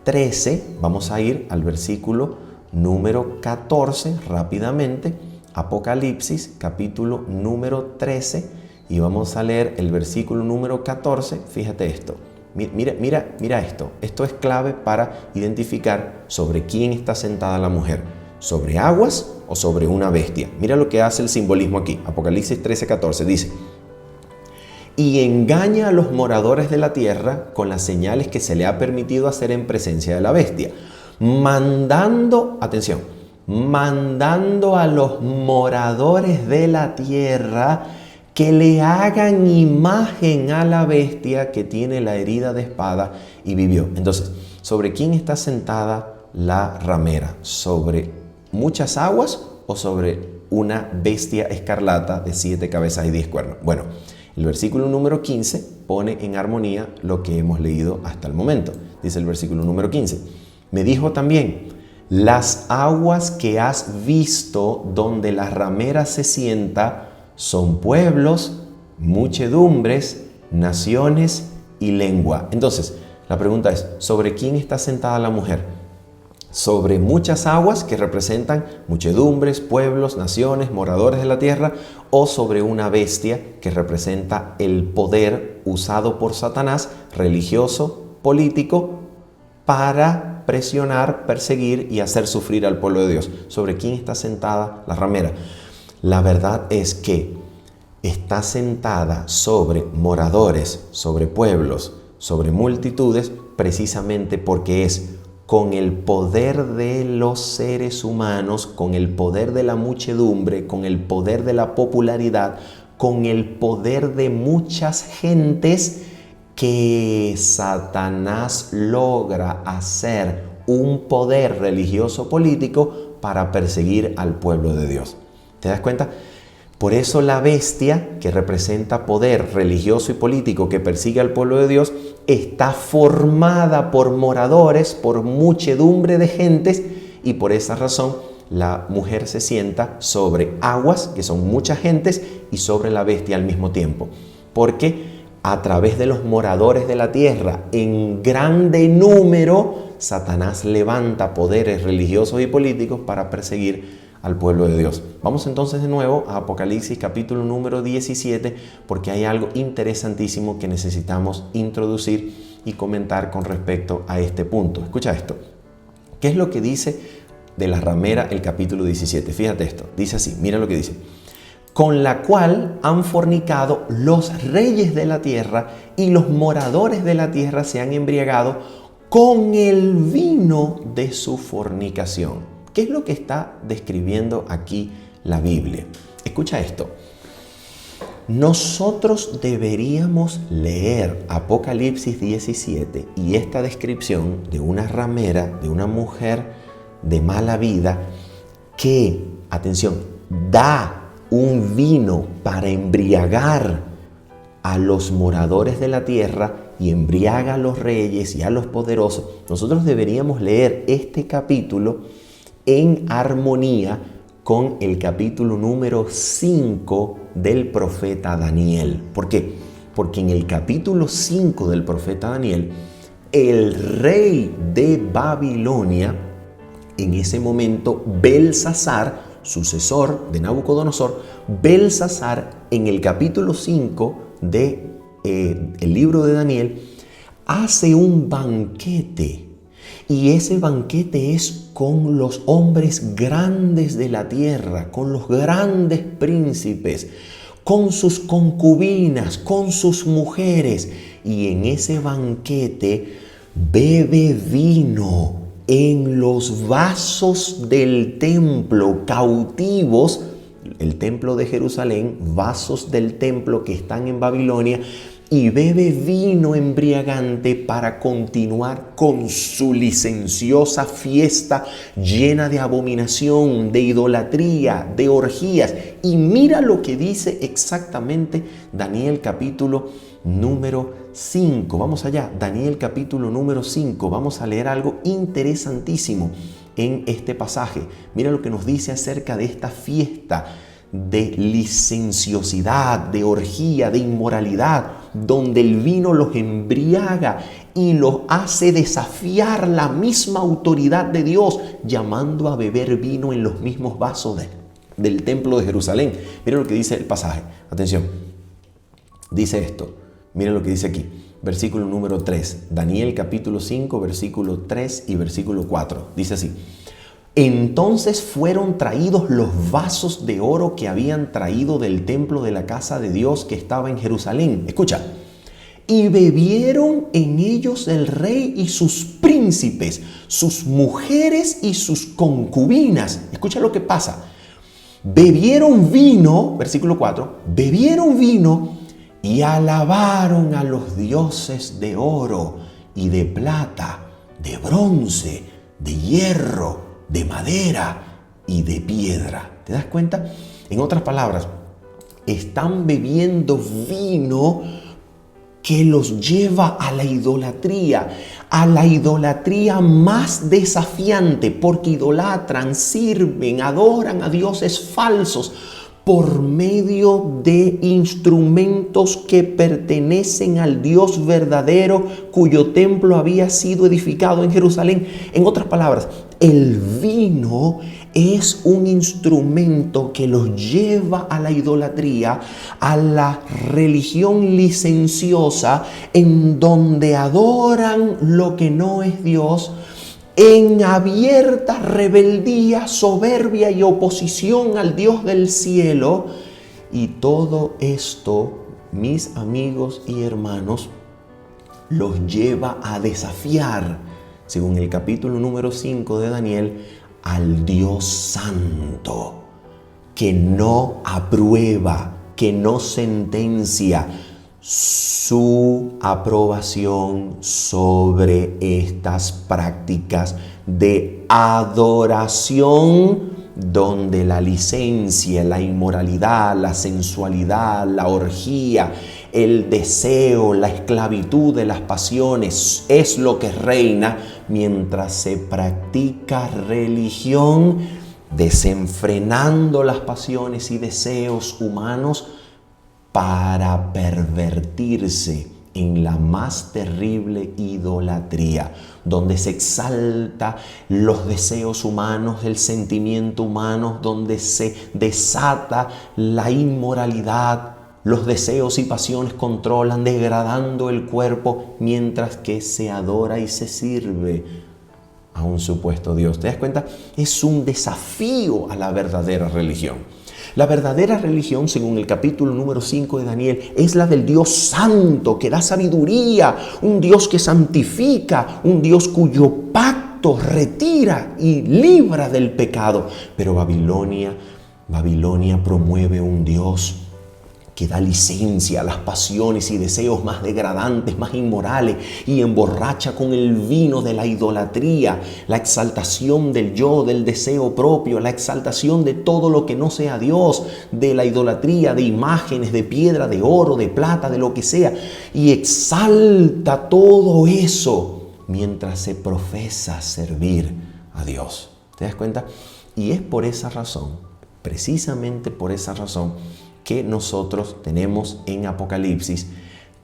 Speaker 1: 13, vamos a ir al versículo número 14 rápidamente. Apocalipsis capítulo número 13 y vamos a leer el versículo número 14. Fíjate esto. Mira esto. Esto es clave para identificar sobre quién está sentada la mujer. ¿Sobre aguas o sobre una bestia? Mira lo que hace el simbolismo aquí. Apocalipsis 13:14 dice: y engaña a los moradores de la tierra con las señales que se le ha permitido hacer en presencia de la bestia, mandando a los moradores de la tierra que le hagan imagen a la bestia que tiene la herida de espada y vivió. Entonces, ¿sobre quién está sentada la ramera? Sobre muchas aguas o sobre una bestia escarlata de 7 cabezas y 10 cuernos? Bueno, el versículo número 15 pone en armonía lo que hemos leído hasta el momento. Dice el versículo número 15. Me dijo también, las aguas que has visto donde la ramera se sienta son pueblos, muchedumbres, naciones y lengua. Entonces, la pregunta es, ¿sobre quién está sentada la mujer? ¿Sobre muchas aguas que representan muchedumbres, pueblos, naciones, moradores de la tierra? ¿O sobre una bestia que representa el poder usado por Satanás, religioso, político, para presionar, perseguir y hacer sufrir al pueblo de Dios? ¿Sobre quién está sentada la ramera? La verdad es que está sentada sobre moradores, sobre pueblos, sobre multitudes, precisamente porque es con el poder de los seres humanos, con el poder de la muchedumbre, con el poder de la popularidad, con el poder de muchas gentes, que Satanás logra hacer un poder religioso político para perseguir al pueblo de Dios. ¿Te das cuenta? Por eso la bestia, que representa poder religioso y político que persigue al pueblo de Dios, está formada por moradores, por muchedumbre de gentes, y por esa razón la mujer se sienta sobre aguas, que son muchas gentes, y sobre la bestia al mismo tiempo. Porque a través de los moradores de la tierra, en grande número, Satanás levanta poderes religiosos y políticos para perseguir al pueblo de Dios. Vamos entonces de nuevo a Apocalipsis capítulo número 17, porque hay algo interesantísimo que necesitamos introducir y comentar con respecto a este punto. Escucha esto. ¿Qué es lo que dice de la ramera el capítulo 17? Fíjate esto. Dice así, mira lo que dice. Con la cual han fornicado los reyes de la tierra, y los moradores de la tierra se han embriagado con el vino de su fornicación. ¿Qué es lo que está describiendo aquí la Biblia? Escucha esto. Nosotros deberíamos leer Apocalipsis 17 y esta descripción de una ramera, de una mujer de mala vida que, atención, da un vino para embriagar a los moradores de la tierra y embriaga a los reyes y a los poderosos. Nosotros deberíamos leer este capítulo en armonía con el capítulo número 5 del profeta Daniel. ¿Por qué? Porque en el capítulo 5 del profeta Daniel, el rey de Babilonia, en ese momento Belsasar, sucesor de Nabucodonosor, Belsasar, en el capítulo 5 del libro de Daniel, hace un banquete. Y ese banquete es con los hombres grandes de la tierra, con los grandes príncipes, con sus concubinas, con sus mujeres. Y en ese banquete bebe vino en los vasos del templo, cautivos, el templo de Jerusalén, vasos del templo que están en Babilonia, y bebe vino embriagante para continuar con su licenciosa fiesta llena de abominación, de idolatría, de orgías. Y mira lo que dice exactamente Daniel capítulo número 5. Vamos allá, Daniel capítulo número 5. Vamos a leer algo interesantísimo en este pasaje. Mira lo que nos dice acerca de esta fiesta de licenciosidad, de orgía, de inmoralidad, donde el vino los embriaga y los hace desafiar la misma autoridad de Dios, llamando a beber vino en los mismos vasos del templo de Jerusalén. Mira lo que dice el pasaje. Atención. Dice esto. Mira lo que dice aquí. Versículo número 3. Daniel capítulo 5, versículo 3 y versículo 4. Dice así. Entonces fueron traídos los vasos de oro que habían traído del templo de la casa de Dios que estaba en Jerusalén. Escucha. Y bebieron en ellos el rey y sus príncipes, sus mujeres y sus concubinas. Escucha lo que pasa. Bebieron vino, versículo 4, bebieron vino y alabaron a los dioses de oro y de plata, de bronce, de hierro, de madera, y de piedra. ¿Te das cuenta? En otras palabras, están bebiendo vino que los lleva a la idolatría más desafiante, porque idolatran, sirven, adoran a dioses falsos por medio de instrumentos que pertenecen al Dios verdadero, cuyo templo había sido edificado en Jerusalén. En otras palabras, el vino es un instrumento que los lleva a la idolatría, a la religión licenciosa, en donde adoran lo que no es Dios, en abierta rebeldía, soberbia y oposición al Dios del cielo. Y todo esto, mis amigos y hermanos, los lleva a desafiar, según el capítulo número 5 de Daniel, al Dios Santo, que no aprueba, que no sentencia su aprobación sobre estas prácticas de adoración, donde la licencia, la inmoralidad, la sensualidad, la orgía, el deseo, la esclavitud de las pasiones es lo que reina, mientras se practica religión desenfrenando las pasiones y deseos humanos para pervertirse en la más terrible idolatría, donde se exalta los deseos humanos, el sentimiento humano, donde se desata la inmoralidad. Los deseos y pasiones controlan, degradando el cuerpo, mientras que se adora y se sirve a un supuesto Dios. ¿Te das cuenta? Es un desafío a la verdadera religión. La verdadera religión, según el capítulo número 5 de Daniel, es la del Dios Santo, que da sabiduría, un Dios que santifica, un Dios cuyo pacto retira y libra del pecado. Pero Babilonia promueve un Dios que da licencia a las pasiones y deseos más degradantes, más inmorales, y emborracha con el vino de la idolatría, la exaltación del yo, del deseo propio, la exaltación de todo lo que no sea Dios, de la idolatría, de imágenes, de piedra, de oro, de plata, de lo que sea, y exalta todo eso mientras se profesa servir a Dios. ¿Te das cuenta? Y es por esa razón, precisamente por esa razón, que nosotros tenemos en Apocalipsis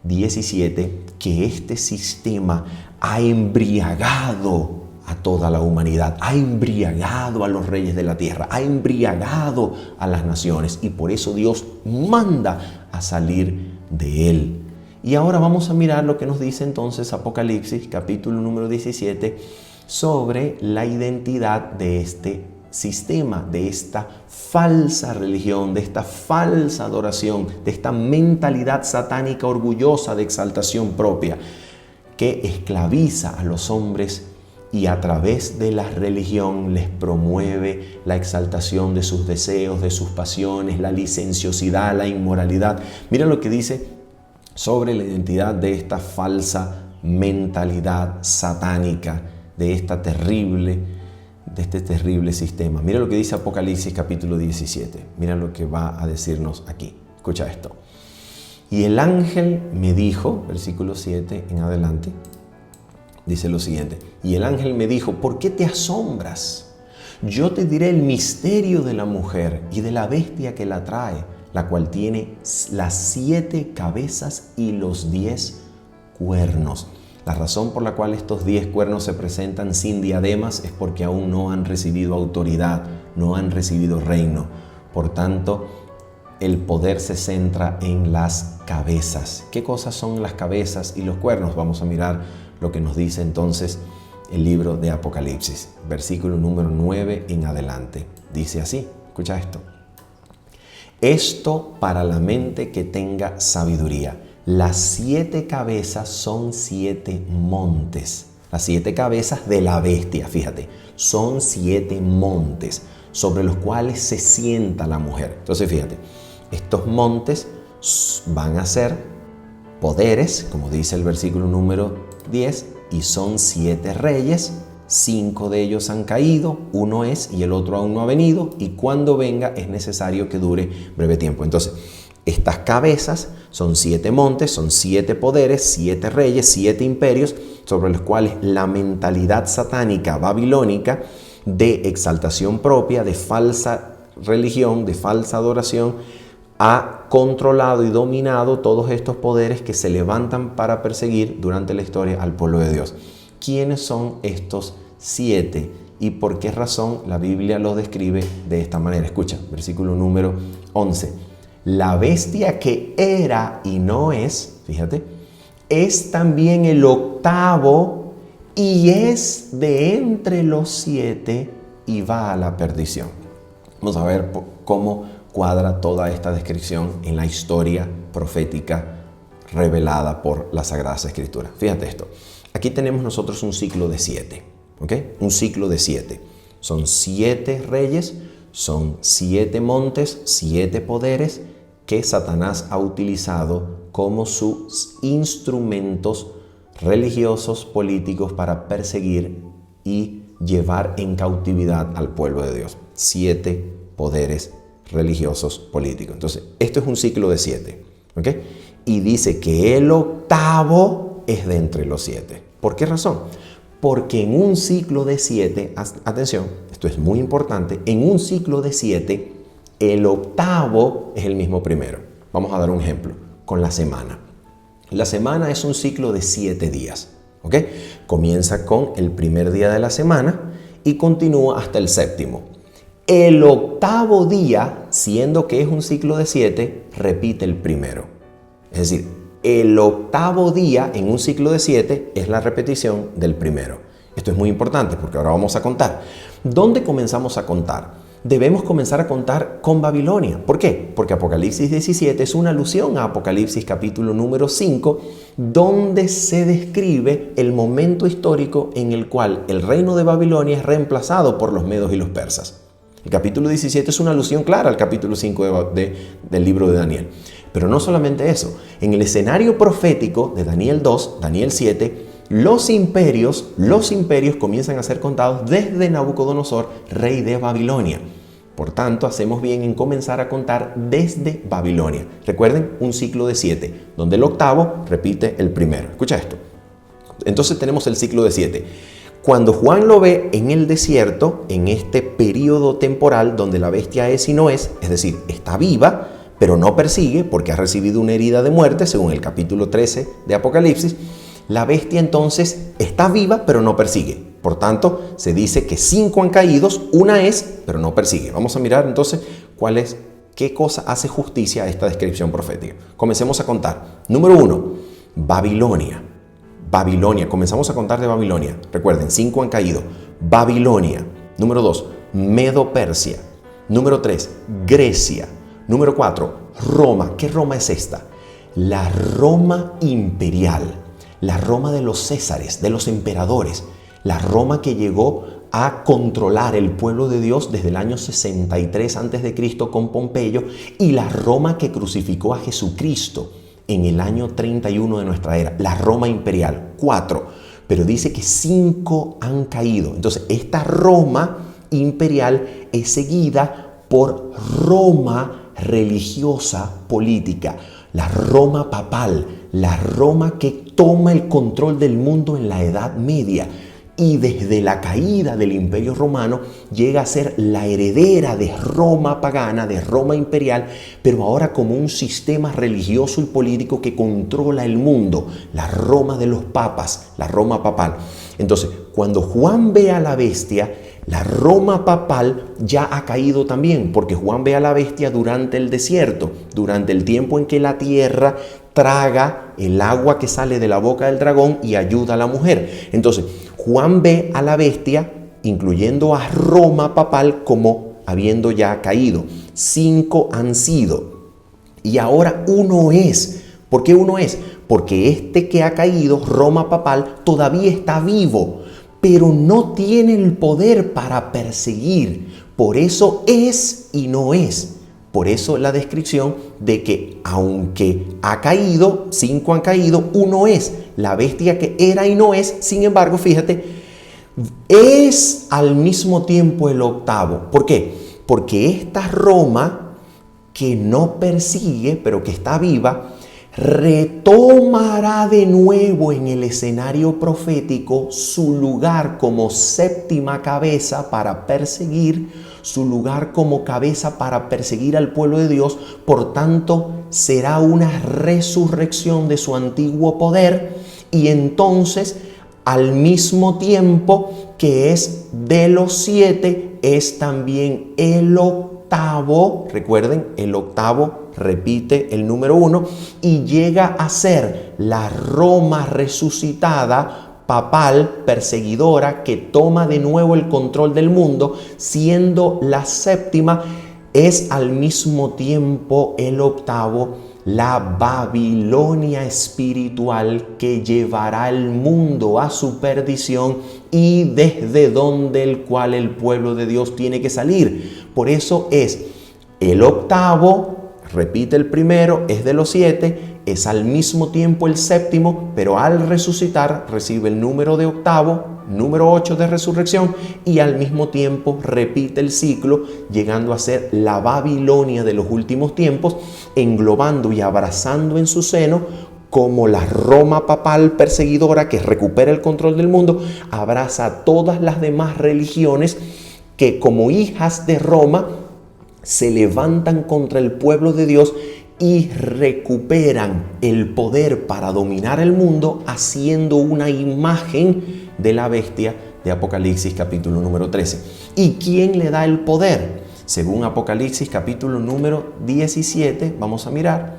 Speaker 1: 17 que este sistema ha embriagado a toda la humanidad, ha embriagado a los reyes de la tierra, ha embriagado a las naciones, y por eso Dios manda a salir de él. Y ahora vamos a mirar lo que nos dice entonces Apocalipsis capítulo número 17 sobre la identidad de este sistema, de esta falsa religión, de esta falsa adoración, de esta mentalidad satánica orgullosa de exaltación propia que esclaviza a los hombres y a través de la religión les promueve la exaltación de sus deseos, de sus pasiones, la licenciosidad, la inmoralidad. Mira lo que dice sobre la identidad de esta falsa mentalidad satánica, de este terrible sistema. Mira lo que dice Apocalipsis capítulo 17. Mira lo que va a decirnos aquí. Escucha esto. Y el ángel me dijo, versículo 7 en adelante, dice lo siguiente. Y el ángel me dijo, ¿por qué te asombras? Yo te diré el misterio de la mujer y de la bestia que la trae, la cual tiene las 7 cabezas y los 10 cuernos. La razón por la cual estos 10 cuernos se presentan sin diademas es porque aún no han recibido autoridad, no han recibido reino. Por tanto, el poder se centra en las cabezas. ¿Qué cosas son las cabezas y los cuernos? Vamos a mirar lo que nos dice entonces el libro de Apocalipsis, versículo número 9 en adelante. Dice así, escucha esto. Esto para la mente que tenga sabiduría. Las 7 cabezas son 7 montes. Las 7 cabezas de la bestia, fíjate, son 7 montes sobre los cuales se sienta la mujer. Entonces, fíjate, estos montes van a ser poderes, como dice el versículo número 10, y son 7 reyes, 5 de ellos han caído, uno es y el otro aún no ha venido, y cuando venga es necesario que dure breve tiempo. Entonces, estas cabezas son 7 montes, son 7 poderes, 7 reyes, 7 imperios, sobre los cuales la mentalidad satánica babilónica de exaltación propia, de falsa religión, de falsa adoración, ha controlado y dominado todos estos poderes que se levantan para perseguir durante la historia al pueblo de Dios. ¿Quiénes son estos 7 y por qué razón la Biblia los describe de esta manera? Escucha, versículo número 11. La bestia que era y no es, fíjate, es también el octavo y es de entre los 7 y va a la perdición. Vamos a ver cómo cuadra toda esta descripción en la historia profética revelada por las Sagradas Escrituras. Fíjate esto. Aquí tenemos nosotros un ciclo de 7, ¿ok? Un ciclo de 7. Son 7 reyes, son 7 montes, 7 poderes que Satanás ha utilizado como sus instrumentos religiosos, políticos para perseguir y llevar en cautividad al pueblo de Dios. 7 poderes religiosos, políticos. Entonces, esto es un ciclo de 7, ¿ok? Y dice que el octavo es de entre los 7. ¿Por qué razón? Porque en un ciclo de 7, atención, esto es muy importante, en un ciclo de 7, el octavo es el mismo primero. Vamos a dar un ejemplo con la semana. La semana es un ciclo de 7 días, ¿ok? Comienza con el primer día de la semana y continúa hasta el séptimo. El octavo día, siendo que es un ciclo de 7, repite el primero. Es decir, el octavo día en un ciclo de 7 es la repetición del primero. Esto es muy importante porque ahora vamos a contar. ¿Dónde comenzamos a contar? Debemos comenzar a contar con Babilonia. ¿Por qué? Porque Apocalipsis 17 es una alusión a Apocalipsis capítulo número 5, donde se describe el momento histórico en el cual el reino de Babilonia es reemplazado por los medos y los persas. El capítulo 17 es una alusión clara al capítulo 5 del libro de Daniel. Pero no solamente eso. En el escenario profético de Daniel 2, Daniel 7, los imperios comienzan a ser contados desde Nabucodonosor, rey de Babilonia. Por tanto, hacemos bien en comenzar a contar desde Babilonia. Recuerden, un ciclo de 7, donde el octavo repite el primero. Escucha esto. Entonces tenemos el ciclo de 7. Cuando Juan lo ve en el desierto, en este periodo temporal donde la bestia es y no es decir, está viva, pero no persigue porque ha recibido una herida de muerte, según el capítulo 13 de Apocalipsis, la bestia entonces está viva, pero no persigue. Por tanto, se dice que 5 han caído, una es, pero no persigue. Vamos a mirar entonces qué cosa hace justicia a esta descripción profética. Comencemos a contar. Número 1, Babilonia. Babilonia, comenzamos a contar de Babilonia. Recuerden, 5 han caído. Babilonia. Número 2, Medo-Persia. Número 3, Grecia. Número 4, Roma. ¿Qué Roma es esta? La Roma imperial. La Roma de los Césares, de los emperadores. La Roma que llegó a controlar el pueblo de Dios desde el año 63 a.C. con Pompeyo, y la Roma que crucificó a Jesucristo en el año 31 de nuestra era, la Roma imperial. 4, pero dice que 5 han caído. Entonces, esta Roma imperial es seguida por Roma religiosa política, la Roma papal, la Roma que toma el control del mundo en la Edad Media. Y desde la caída del Imperio Romano llega a ser la heredera de Roma pagana, de Roma imperial, pero ahora como un sistema religioso y político que controla el mundo, la Roma de los papas, la Roma papal. Entonces, cuando Juan ve a la bestia, la Roma papal ya ha caído también, porque Juan ve a la bestia durante el desierto, durante el tiempo en que la tierra traga el agua que sale de la boca del dragón y ayuda a la mujer. Entonces, Juan ve a la bestia, incluyendo a Roma papal, como habiendo ya caído. 5 han sido. Y ahora uno es. ¿Por qué uno es? Porque este que ha caído, Roma papal, todavía está vivo, pero no tiene el poder para perseguir. Por eso es y no es. Por eso la descripción de que aunque ha caído, 5 han caído, uno es. La bestia que era y no es. Sin embargo, fíjate, es al mismo tiempo el octavo. ¿Por qué? Porque esta Roma, que no persigue, pero que está viva, retomará de nuevo en el escenario profético su lugar como séptima cabeza para perseguir, su lugar como cabeza para perseguir al pueblo de Dios. Por tanto, será una resurrección de su antiguo poder, y entonces, al mismo tiempo que es de los 7, es también el octavo. Recuerden, el octavo repite el número 1 y llega a ser la Roma resucitada, papal, perseguidora, que toma de nuevo el control del mundo, siendo la séptima. Es al mismo tiempo el octavo la Babilonia espiritual, que llevará el mundo a su perdición y desde donde el cual el pueblo de Dios tiene que salir. Por eso es el octavo, repite el primero, es de los 7, es al mismo tiempo el séptimo, pero al resucitar recibe el número de octavo, número 8 de resurrección, y al mismo tiempo repite el ciclo, llegando a ser la Babilonia de los últimos tiempos, englobando y abrazando en su seno, como la Roma papal perseguidora que recupera el control del mundo, abraza a todas las demás religiones que, como hijas de Roma, se levantan contra el pueblo de Dios y recuperan el poder para dominar el mundo, haciendo una imagen de la bestia de Apocalipsis capítulo número 13. ¿Y quién le da el poder? Según Apocalipsis capítulo número 17, vamos a mirar,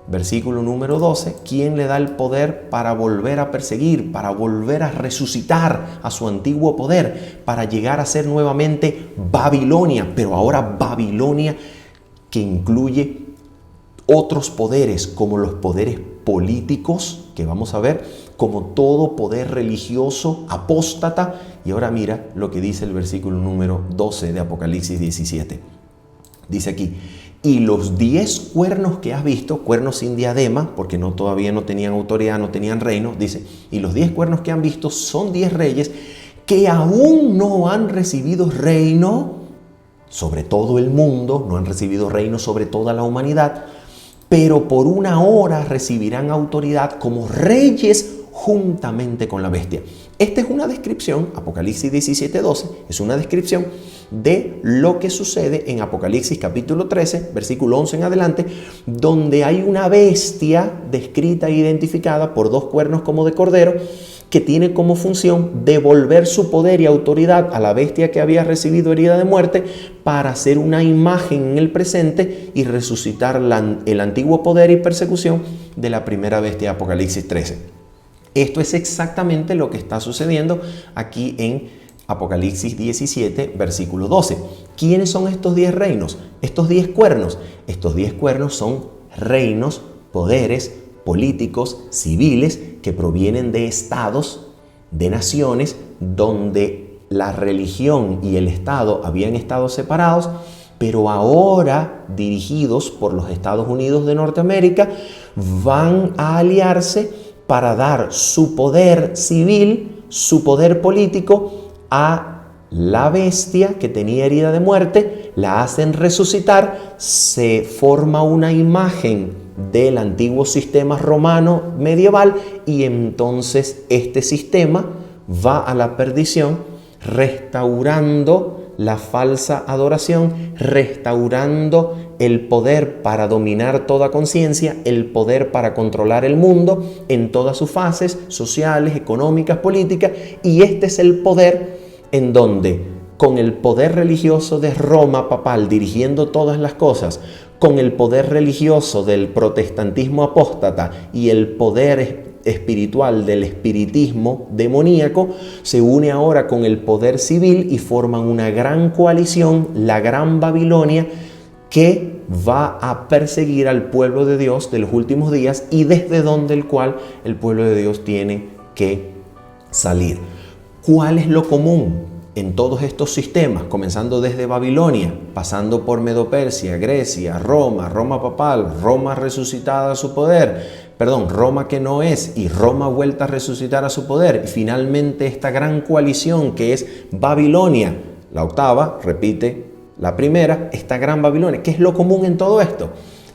Speaker 1: versículo número 12, ¿quién le da el poder para volver a perseguir, para volver a resucitar a su antiguo poder, para llegar a ser nuevamente Babilonia, pero ahora Babilonia que incluye otros poderes, como los poderes políticos, que vamos a ver, como todo poder religioso apóstata? Y ahora mira lo que dice el versículo número 12 de Apocalipsis 17. Dice aquí: y los 10 cuernos que has visto, cuernos sin diadema, porque todavía no tenían autoridad, no tenían reino, dice, y los 10 cuernos que han visto son 10 reyes que aún no han recibido reino sobre todo el mundo, no han recibido reino sobre toda la humanidad, pero por una hora recibirán autoridad como reyes juntamente con la bestia. Esta es una descripción, Apocalipsis 17:12, es una descripción de lo que sucede en Apocalipsis capítulo 13, versículo 11 en adelante, donde hay una bestia descrita e identificada por 2 cuernos como de cordero, que tiene como función devolver su poder y autoridad a la bestia que había recibido herida de muerte, para hacer una imagen en el presente y resucitar el antiguo poder y persecución de la primera bestia de Apocalipsis 13. Esto es exactamente lo que está sucediendo aquí en Apocalipsis 17, versículo 12. ¿Quiénes son estos 10 reinos? Estos 10 cuernos. Estos 10 cuernos son reinos, poderes políticos, civiles, que provienen de estados, de naciones, donde la religión y el Estado habían estado separados, pero ahora, dirigidos por los Estados Unidos de Norteamérica, van a aliarse para dar su poder civil, su poder político a la bestia que tenía herida de muerte, la hacen resucitar, se forma una imagen del antiguo sistema romano medieval, y entonces este sistema va a la perdición, restaurando la falsa adoración, restaurando el poder para dominar toda conciencia, el poder para controlar el mundo en todas sus fases sociales, económicas, políticas. Y este es el poder en donde, con el poder religioso de Roma papal dirigiendo todas las cosas, con el poder religioso del protestantismo apóstata y el poder espiritual del espiritismo demoníaco, se une ahora con el poder civil y forman una gran coalición, la Gran Babilonia, que va a perseguir al pueblo de Dios de los últimos días, y desde donde el cual el pueblo de Dios tiene que salir. ¿Cuál es lo común en todos estos sistemas, comenzando desde Babilonia, pasando por Medo-Persia, Grecia, Roma, Roma papal, Roma resucitada a su poder, Roma que no es, y Roma vuelta a resucitar a su poder. Y finalmente esta gran coalición que es Babilonia, la octava, repite la primera, esta gran Babilonia. ¿Qué es lo común en todo esto?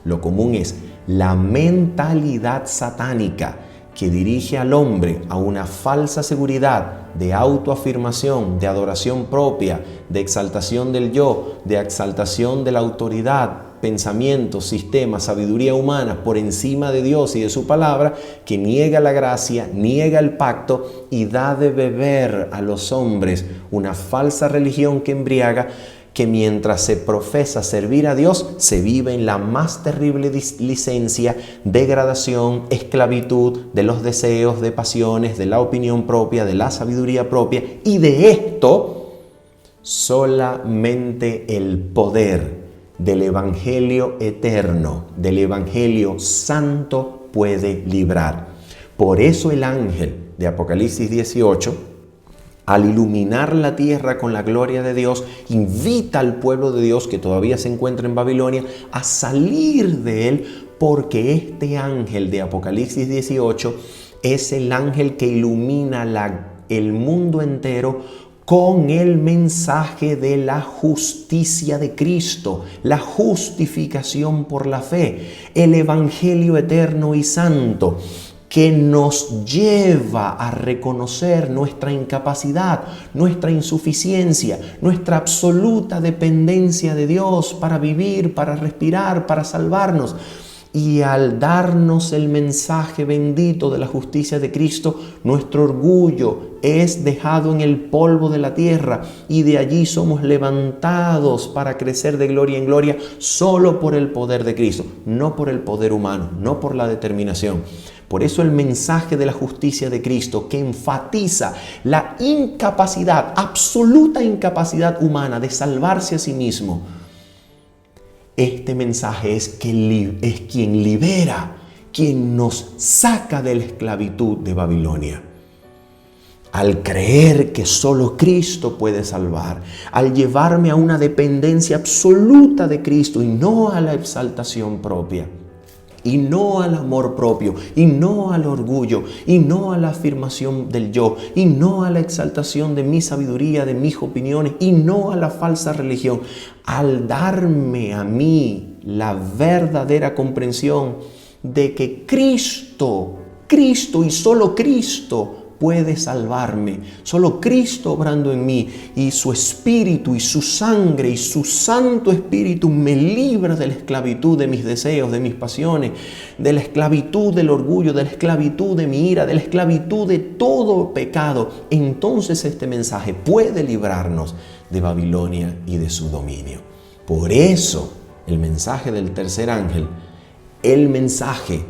Speaker 1: Lo común es la mentalidad satánica que dirige al hombre a una falsa seguridad de autoafirmación, de adoración propia, de exaltación del yo, de exaltación de la autoridad, pensamientos, sistemas, sabiduría humana por encima de Dios y de su palabra, que niega la gracia, niega el pacto y da de beber a los hombres una falsa religión que embriaga, que mientras se profesa servir a Dios, se vive en la más terrible licencia, degradación, esclavitud de los deseos, de pasiones, de la opinión propia, de la sabiduría propia. Y de esto, solamente el poder del Evangelio eterno, del Evangelio santo puede librar. Por eso el ángel de Apocalipsis 18, al iluminar la tierra con la gloria de Dios, invita al pueblo de Dios que todavía se encuentra en Babilonia a salir de él, porque este ángel de Apocalipsis 18 es el ángel que ilumina el mundo entero con el mensaje de la justicia de Cristo, la justificación por la fe, el Evangelio eterno y santo, que nos lleva a reconocer nuestra incapacidad, nuestra insuficiencia, nuestra absoluta dependencia de Dios para vivir, para respirar, para salvarnos. Y al darnos el mensaje bendito de la justicia de Cristo, nuestro orgullo es dejado en el polvo de la tierra y de allí somos levantados para crecer de gloria en gloria solo por el poder de Cristo, no por el poder humano, no por la determinación. Por eso el mensaje de la justicia de Cristo, que enfatiza la incapacidad, absoluta incapacidad humana de salvarse a sí mismo, este mensaje es quien libera, quien nos saca de la esclavitud de Babilonia. Al creer que solo Cristo puede salvar, al llevarme a una dependencia absoluta de Cristo y no a la exaltación propia, y no al amor propio, y no al orgullo, y no a la afirmación del yo, y no a la exaltación de mi sabiduría, de mis opiniones, y no a la falsa religión. Al darme a mí la verdadera comprensión de que Cristo y solo Cristo puede salvarme. Solo Cristo obrando en mí y su Espíritu y su sangre y su Santo Espíritu me libra de la esclavitud de mis deseos, de mis pasiones, de la esclavitud del orgullo, de la esclavitud de mi ira, de la esclavitud de todo pecado. Entonces este mensaje puede librarnos de Babilonia y de su dominio. Por eso el mensaje del tercer ángel, el mensaje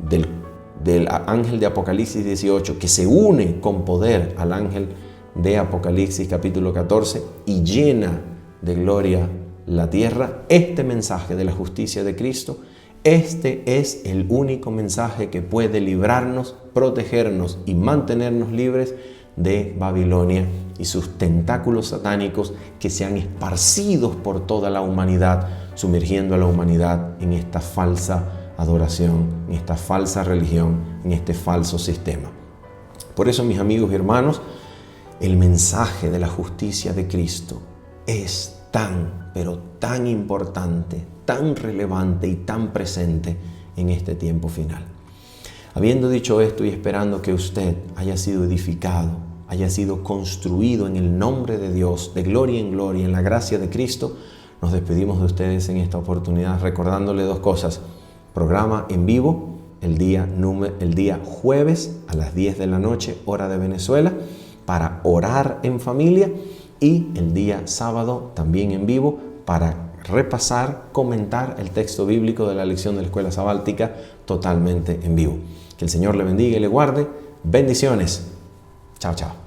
Speaker 1: del ángel de Apocalipsis 18, que se une con poder al ángel de Apocalipsis capítulo 14 y llena de gloria la tierra, este mensaje de la justicia de Cristo, este es el único mensaje que puede librarnos, protegernos y mantenernos libres de Babilonia y sus tentáculos satánicos que se han esparcido por toda la humanidad, sumergiendo a la humanidad en esta falsa adoración, en esta falsa religión, en este falso sistema. Por eso, mis amigos y hermanos, el mensaje de la justicia de Cristo es pero tan importante, tan relevante y tan presente en este tiempo final. Habiendo dicho esto y esperando que usted haya sido edificado, haya sido construido en el nombre de Dios, de gloria en gloria, en la gracia de Cristo, nos despedimos de ustedes en esta oportunidad recordándole dos cosas. Programa en vivo el día jueves a las 10 de la noche, hora de Venezuela, para orar en familia, y el día sábado también en vivo para repasar, comentar el texto bíblico de la lección de la Escuela Sabática totalmente en vivo. Que el Señor le bendiga y le guarde. Bendiciones. Chao, chao.